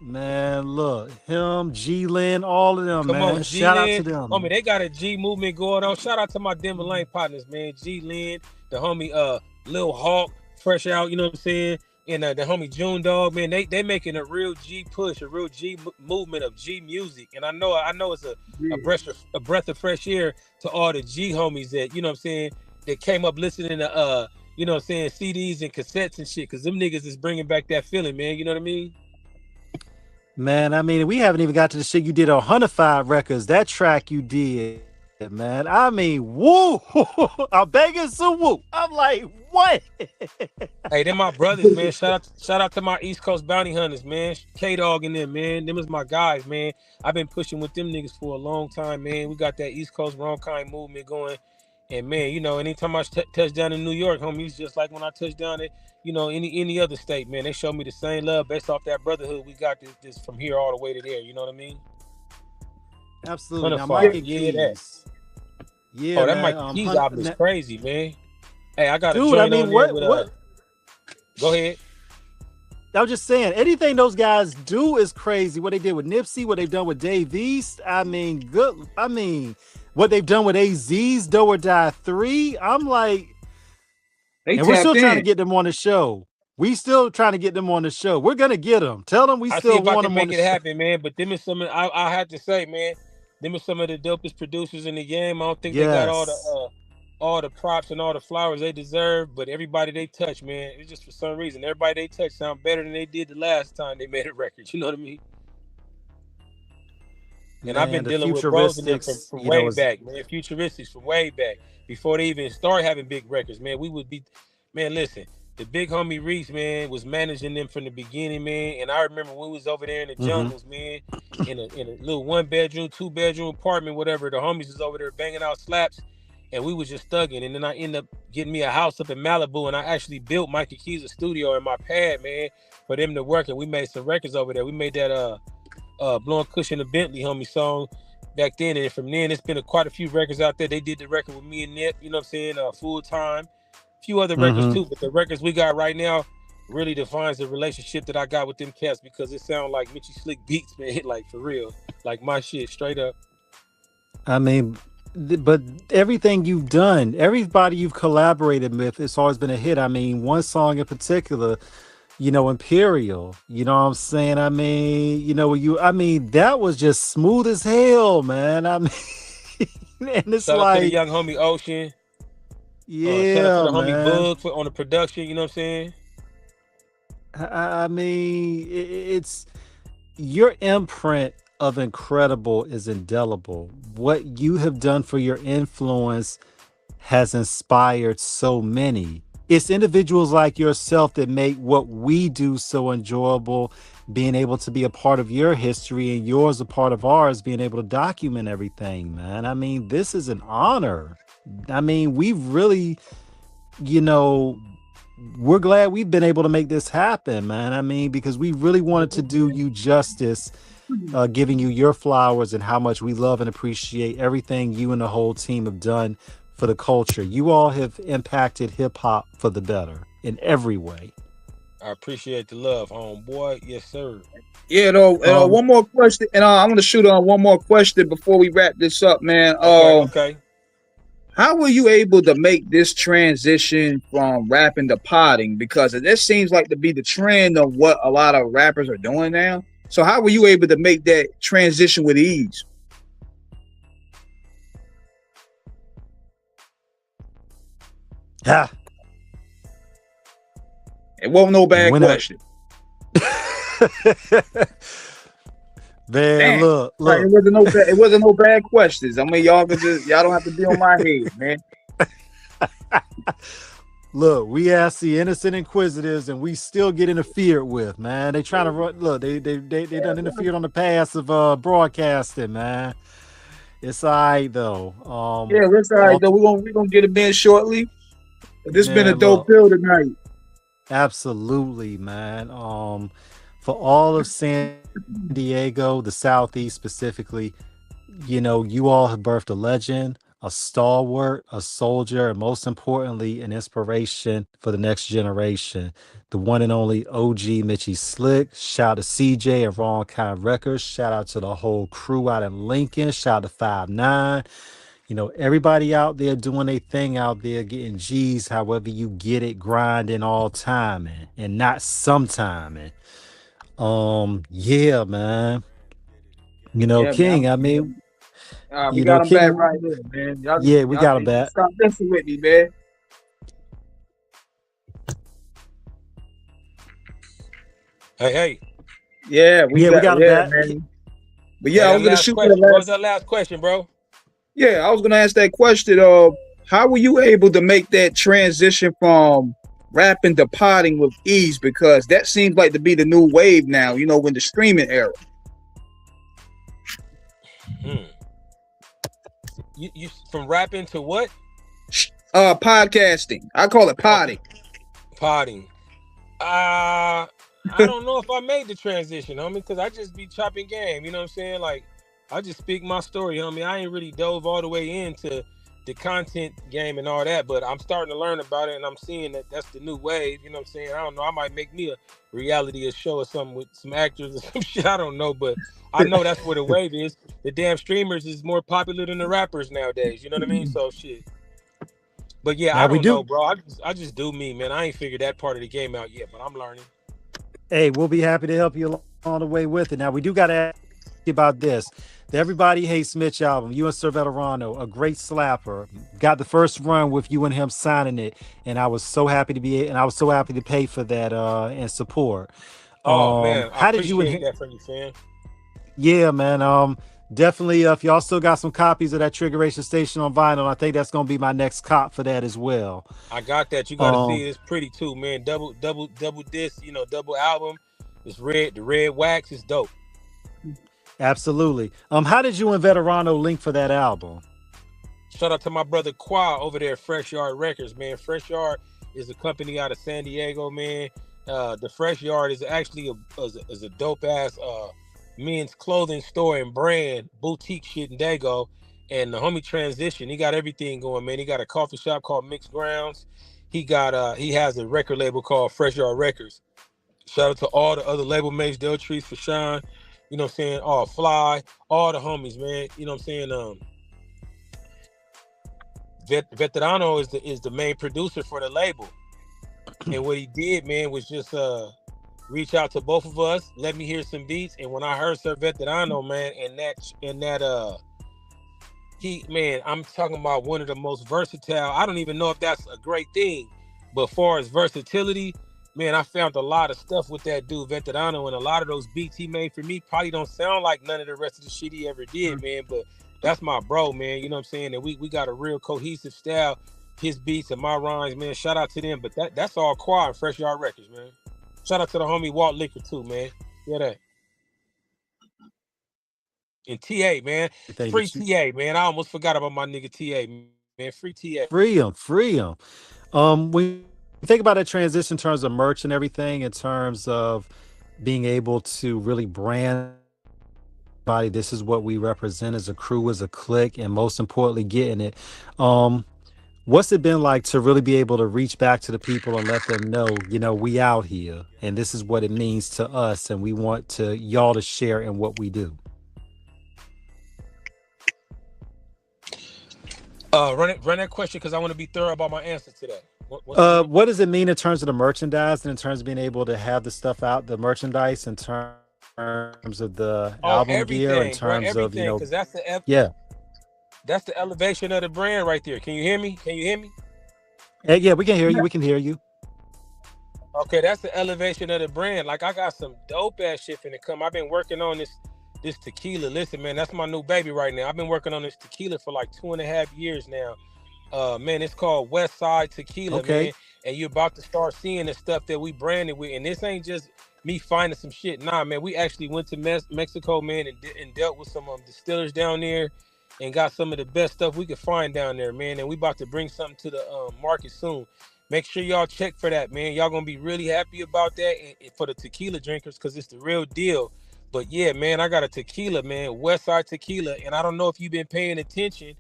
Man, look, him, G Lynn, all of them, Come on, man. G Shout out to Lynn. Homie, them. they got a G movement going on. Shout out to my Denver Lane partners, man. G Lynn, the homie Lil Hawk, fresh out, you know what I'm saying? And the homie June Dog, man, they making a real G push, a real G movement of G music. And I know it's a breath of fresh air to all the G homies that, you know what I'm saying, that came up listening to you know what I'm saying, CDs and cassettes and shit, cause them niggas is bringing back that feeling, man. You know what I mean? Man, I mean, we haven't even got to the shit you did on 105 Records. That track you did, man. I mean, woo! I'm begging some woo. I'm like, what? Hey, they're my brothers, man. Shout out to my East Coast bounty hunters, man. K Dog and them, man. Them is my guys, man. I've been pushing with them niggas for a long time, man. We got that East Coast wrong kind movement going. And man, anytime I touch down in New York, homie, it's just like when I touch down at, any other state, man. They show me the same love based off that brotherhood. We got this from here all the way to there. You know what I mean? Absolutely. Now, 105, Mike and yeah, that. Keys. Yeah, Oh, that man. Mike Keys album is crazy, man. Hey, I got a Dude, I joint on mean, there what? with Go ahead. I was just saying, anything those guys do is crazy. What they did with Nipsey, what they've done with Dave East, I mean, good. I mean, what they've done with AZ's Do or Die 3, I'm like, They and we're still tapped trying to in. get them on the show. We still trying to get them on the show. We're gonna get them. Tell them we I see still if I want can them on make the it show. happen, man. But them is some. I have to say, man, them is some of the dopest producers in the game. I don't think they got Yes. all the props and all the flowers they deserve. But everybody they touch, man, it's just for some reason everybody they touch sound better than they did the last time they made a record. You know what I mean? And I've Man, been the dealing with bros in them from, futuristics, from way is back, man. Futuristics from way back before they even started having big records, man. We would be, man. Listen, the big homie Reese, man, was managing them from the beginning, man. And I remember when we was over there in the jungles, man, in a little 1 bedroom, 2 bedroom apartment, whatever. The homies was over there banging out slaps, and we was just thugging. And then I ended up getting me a house up in Malibu, and I actually built Mikey Keys a studio in my pad, man, for them to work. And we made some records over there. We made that Blowing Cushion the Bentley homie song back then, and from then it's been quite a few records out there. They did the record with me and Nip, you know what I'm saying, Full Time, a few other records too, but the records we got right now really defines the relationship that I got with them cats, because it sounds like Mitchy Slick beats, man. Like for real, like my shit straight up. I mean, but everything you've done, everybody you've collaborated with, it's always been a hit. I mean, one song in particular, Imperial, you know what I'm saying? I mean, that was just smooth as hell, man. I mean, and it's Shout out to the like, young homie Ocean. Shout out to yeah, the homie man. Bug on the production, you know what I'm saying? I mean, it's your imprint of incredible is indelible. What you have done for your influence has inspired so many. It's individuals like yourself that make what we do so enjoyable being able to be a part of your history and yours a part of ours, being able to document everything, man. I mean, this is an honor. I mean, we really, you know, we're glad we've been able to make this happen, man. I mean, because we really wanted to do you justice, giving you your flowers and how much we love and appreciate everything you and the whole team have done for the culture. You all have impacted hip hop for the better in every way. I appreciate the love, homeboy. Yes, sir. Yeah, though. Um, One more question, and I'm gonna shoot on one more question before we wrap this up, man. Okay, okay. How were you able to make this transition from rapping to potting? Because it seems like to be the trend of what a lot of rappers are doing now. So how were you able to make that transition with ease? yeah. It wasn't no And bad when question. man, Damn. look, Right, look. it wasn't no bad questions. I mean, y'all don't have to be on my head, man. Look, we ask the innocent inquisitors, and we still get interfered with, man. They trying to run. Look, they done interfered on the path of broadcasting, man. It's all right though. Yeah, that's all right All, though. We're gonna get it in shortly. This been a man, dope look, pill tonight. absolutely, man. For all of San Diego, the Southeast specifically, you know, you all have birthed a legend, a stalwart, a soldier, and most importantly, an inspiration for the next generation. The one and only OG Mitchy Slick. Shout out to CJ and Wrong Kind Records. Shout out to the whole crew out in Lincoln. Shout out to 5'9". You know, everybody out there doing their thing out there, getting G's, however you get it, grinding all time and not sometime. And yeah, man. You know, Yeah, man. King, I mean, We you know, got them back King, right here, man. yeah, we got him Y'all back. stop messing with me, man. Hey. Yeah, Yeah, we got him back. man. But Hey, yeah, I that was gonna last shoot for the question. What was last. that last question, bro? Yeah, I was gonna ask that question. How were you able to make that transition from rapping to potting with ease? Because that seems like to be the new wave now. You know, in the streaming era. Hmm. You from rapping to what? Podcasting. I call it Okay. potting. Potting. I don't know if I made the transition, homie, because I just be chopping game. You know what I'm saying? Like, I just speak my story, homie. I ain't really dove all the way into the content game and all that, but I'm starting to learn about it, and I'm seeing that that's the new wave. You know what I'm saying? I don't know. I might make me a reality show or something with some actors or some shit. I don't know, but I know that's where the wave is. The damn streamers is more popular than the rappers nowadays. You know what I mean? So shit. But yeah, Now I we don't know, do. bro. I just do me, man. I ain't figured that part of the game out yet, but I'm learning. Hey, we'll be happy to help you along the way with it. Now we do got to ask you about this. The Everybody Hates Mitch album, you and Sir Veterano, a great slapper. Got the first run with you and him signing it, and I was so happy to pay for that and support. Oh man, I How did you and appreciate him? that from you, fam. Yeah, man. Definitely. If y'all still got some copies of that Triggeration Station on vinyl, I think that's gonna be my next cop for that as well. I got that. You got to see Um, it. It's pretty too, man. Double disc. Double album. It's red. The red wax is dope. Absolutely. How did you and Veterano link for that album? Shout out to my brother Qua over there at Fresh Yard Records, man. Fresh Yard is a company out of San Diego, man. The Fresh Yard is actually a dope ass men's clothing store and brand boutique shit in Dago. And the homie transition, he got everything going, man. He got a coffee shop called Mixed Grounds. He has a record label called Fresh Yard Records. Shout out to all the other label mates, Del Trees for Sean. You know what I'm saying? All Fly, all the homies, man. You know what I'm saying? Veterano is the main producer for the label. And what he did, man, was just reach out to both of us, let me hear some beats. And when I heard Sir Veterano, man, I'm talking about one of the most versatile. I don't even know if that's a great thing, but far as versatility, man, I found a lot of stuff with that dude Veterano, and a lot of those beats he made for me probably don't sound like none of the rest of the shit he ever did, man. But that's my bro, man. You know what I'm saying? And we got a real cohesive style. His beats and my rhymes, man. Shout out to them. But that's all Qua and Fresh Yard Records, man. Shout out to the homie Walt Liquor too, man. Yeah, that. And TA, man. Everything Free that you TA, man. I almost forgot about my nigga TA, man. Free TA. free them, free them. When you think about that transition in terms of merch and everything, in terms of being able to really brand somebody, this is what we represent as a crew, as a clique, and most importantly, getting it. Um, what's it been like to really be able to reach back to the people and let them know, we out here, and this is what it means to us, and we want to y'all to share in what we do. Run that question because I want to be thorough about my answer to that. What's the What does it mean in terms of the merchandise and in terms of being able to have the stuff out, the merchandise in terms of the album gear, in oh terms of, everything, bro, everything, because yeah, that's the elevation of the brand right there. Can you hear me? Can you hear me? Yeah, we can hear you. We can hear you. Okay, that's the elevation of the brand. Like I got some dope ass shit finna come. I've been working on this tequila. Listen, man, that's my new baby right now. I've been working on this tequila for like 2.5 years now. Man, it's called West Side Tequila, Okay. man. And you're about to start seeing the stuff that we branded with. And this ain't just me finding some shit. Nah, man, we actually went to Mexico, man, and dealt with some distillers down there and got some of the best stuff we could find down there, man. And we about to bring something to the market soon. Make sure y'all check for that, man. Y'all gonna be really happy about that and for the tequila drinkers because it's the real deal. But yeah, man, I got a tequila, man, West Side Tequila. And I don't know if you've been paying attention,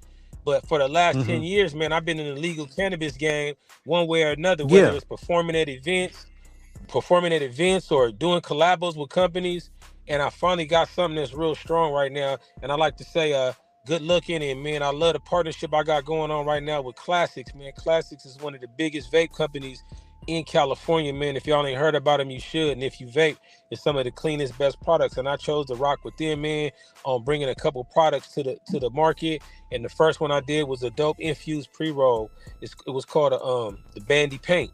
but for the last 10 Hmm. years, man, I've been in the legal cannabis game one way or another, whether Yeah. it's performing at events or doing collabos with companies. And I finally got something that's real strong right now. And I like to say, good looking. And man, I love the partnership I got going on right now with Classics, man. Classics is one of the biggest vape companies in California, man. If y'all ain't heard about them, you should. And if you vape, it's some of the cleanest, best products. And I chose to rock with them, man, on bringing a couple products to the market. And the first one I did was a dope infused pre-roll. It was called the Bandy Paint.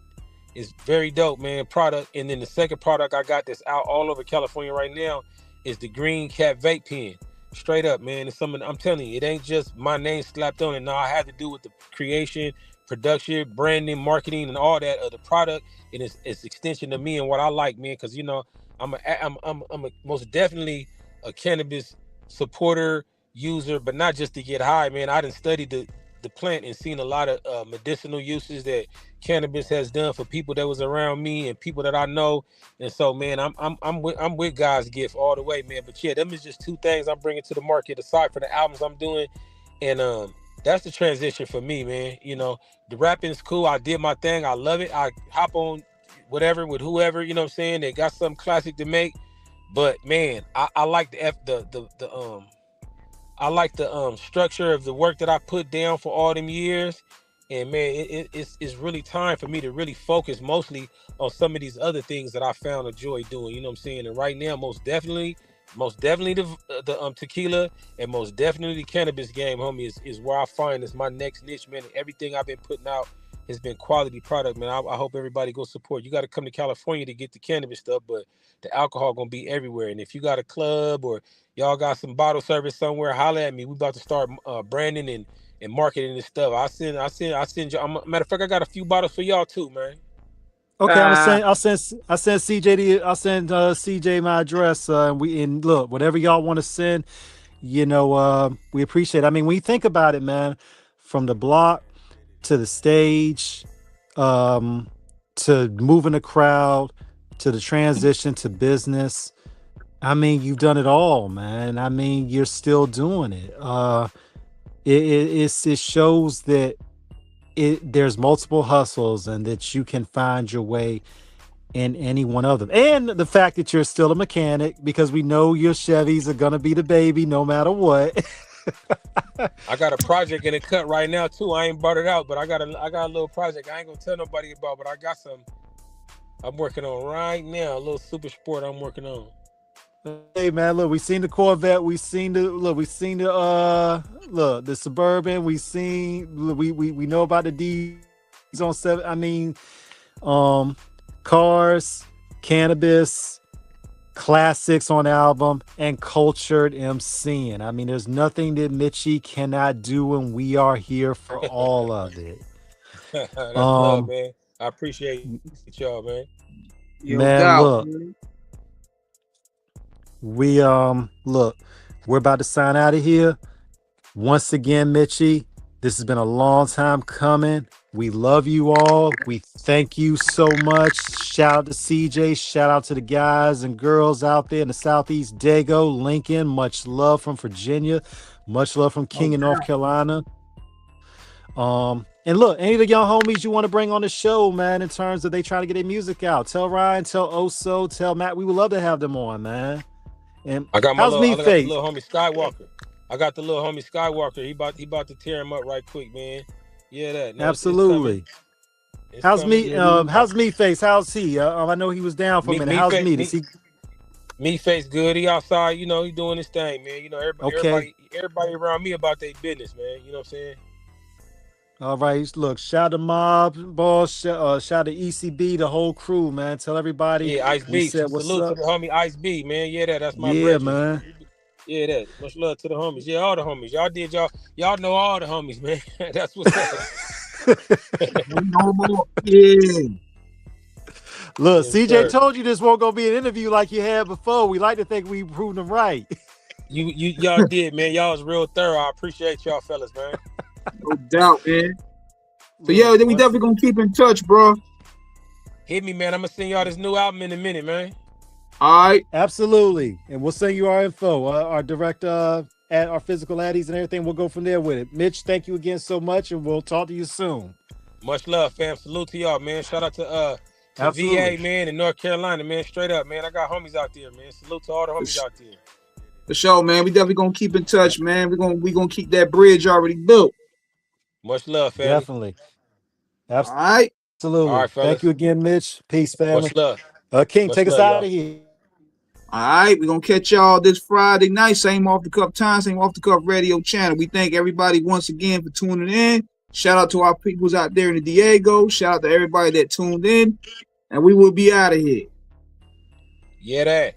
It's very dope, man, product. And then the second product I got that's out all over California right now is the Green Cat Vape Pen. Straight up, man. It's something I'm telling you, it ain't just my name slapped on it. No, I had to do with the creation, production, branding, marketing, and all that of the product. And it's extension of me and what I like, man. Because I'm most definitely a cannabis supporter, user, but not just to get high, man. I done studied the plant and seen a lot of medicinal uses that cannabis has done for people that was around me and people that I know. And so, man, I'm with God's gift all the way, man. But yeah, them is just two things I'm bringing to the market aside for the albums I'm doing. And that's the transition for me, man. The rapping is cool. I did my thing. I love it. I hop on whatever with whoever, you know what I'm saying? They got something classic to make. But man, I like the structure of the work that I put down for all them years. And man, it's really time for me to really focus mostly on some of these other things that I found a joy doing. You know what I'm saying? And right now, most definitely the tequila and most definitely the cannabis game, homie, is where I find is my next niche, man. And everything I've been putting out has been quality product, man. I hope everybody go support. You got to come to California to get the cannabis stuff, but the alcohol gonna be everywhere. And if you got a club or y'all got some bottle service somewhere, holler at me. We about to start branding and marketing this stuff. I send you. Matter of fact, I got a few bottles for y'all too, man. Okay, Ah, I'll send CJ I'll send CJ my address. And look, whatever y'all want to send, we appreciate it. I mean, when you think about it, man, from the block to the stage, um, to moving the crowd, to the transition to business. I mean, you've done it all, man. I mean, you're still doing it. It shows that there's multiple hustles and that you can find your way in any one of them. And the fact that you're still a mechanic, because we know your Chevys are gonna be the baby no matter what. I got a project in the cut right now too. I ain't brought it out, but I got a little project. I ain't gonna tell nobody about, but I got some I'm working on right now. A little super sport I'm working on. Hey man, look, we seen the Corvette, we seen the Suburban, we know about the D's on seven. I mean, um cars, cannabis, classics on album, and cultured MCing. I mean, there's nothing that Mitchy cannot do, and we are here for all of it. That's love, Um man. I appreciate y'all, man. yo, man, doubt, look, man. We look, we're about to sign out of here. Once again, Mitchy, this has been a long time coming. We love you all. We thank you so much. Shout out to CJ. Shout out to the guys and girls out there in the Southeast. Dago, Lincoln. Much love from Virginia. Much love from King in North Carolina. And look, any of the young homies you want to bring on the show, man, in terms of they trying to get their music out. Tell Ryan, tell Oso, tell Matt. We would love to have them on, man. And I got how's the me face? little homie Skywalker. I got the little homie Skywalker. He about to tear him up right quick, man. Yeah, that. No, Absolutely. It's How's coming. me? How's me face? How's he? I know he was down for a minute. How's me? Does he? Me face good. He outside. You know, he doing his thing, man. You know, everybody around me about their business, man. You know what I'm saying? All right. Look, shout to Mob Boss. Shout to ECB, the whole crew, man. Tell everybody. Yeah, Ice we B. said what's Salute up. to the homie Ice B, man. Yeah, that's my Yeah, brethren. man. Yeah, that. Much love to the homies. Yeah, all the homies. Y'all know all the homies, man. That's what's up. No more. Yeah. Look, Yes, CJ sir. told you this won't gonna be an interview like you had before. We like to think we proved them right. Y'all did, man. Y'all was real thorough. I appreciate y'all fellas, man. No doubt, man. So, Look, yeah, then we definitely gonna keep in touch, bro. Hit me, man. I'm gonna send y'all this new album in a minute, man. All right. Absolutely. And we'll send you our info, our direct at our physical addies and everything. We'll go from there with it. Mitch, thank you again so much, and we'll talk to you soon. Much love, fam. Salute to y'all, man. Shout out to Absolutely. VA, man, in North Carolina, man. Straight up, man. I got homies out there, man. Salute to all the homies out there. For sure, man. We definitely gonna keep in touch, man. We gonna keep that bridge already built. Much love, family. Definitely. All right. Absolutely. All right, fellas. Thank you again, Mitch. Peace, family. Much love. King, Much take us love, out y'all. of here. All right, we're gonna catch y'all this Friday night, same off the cuff time, same off the cuff radio channel. We thank everybody once again for tuning in. Shout out to our peoples out there in the Diego. Shout out to everybody that tuned in, and we will be out of here. Yeah, that.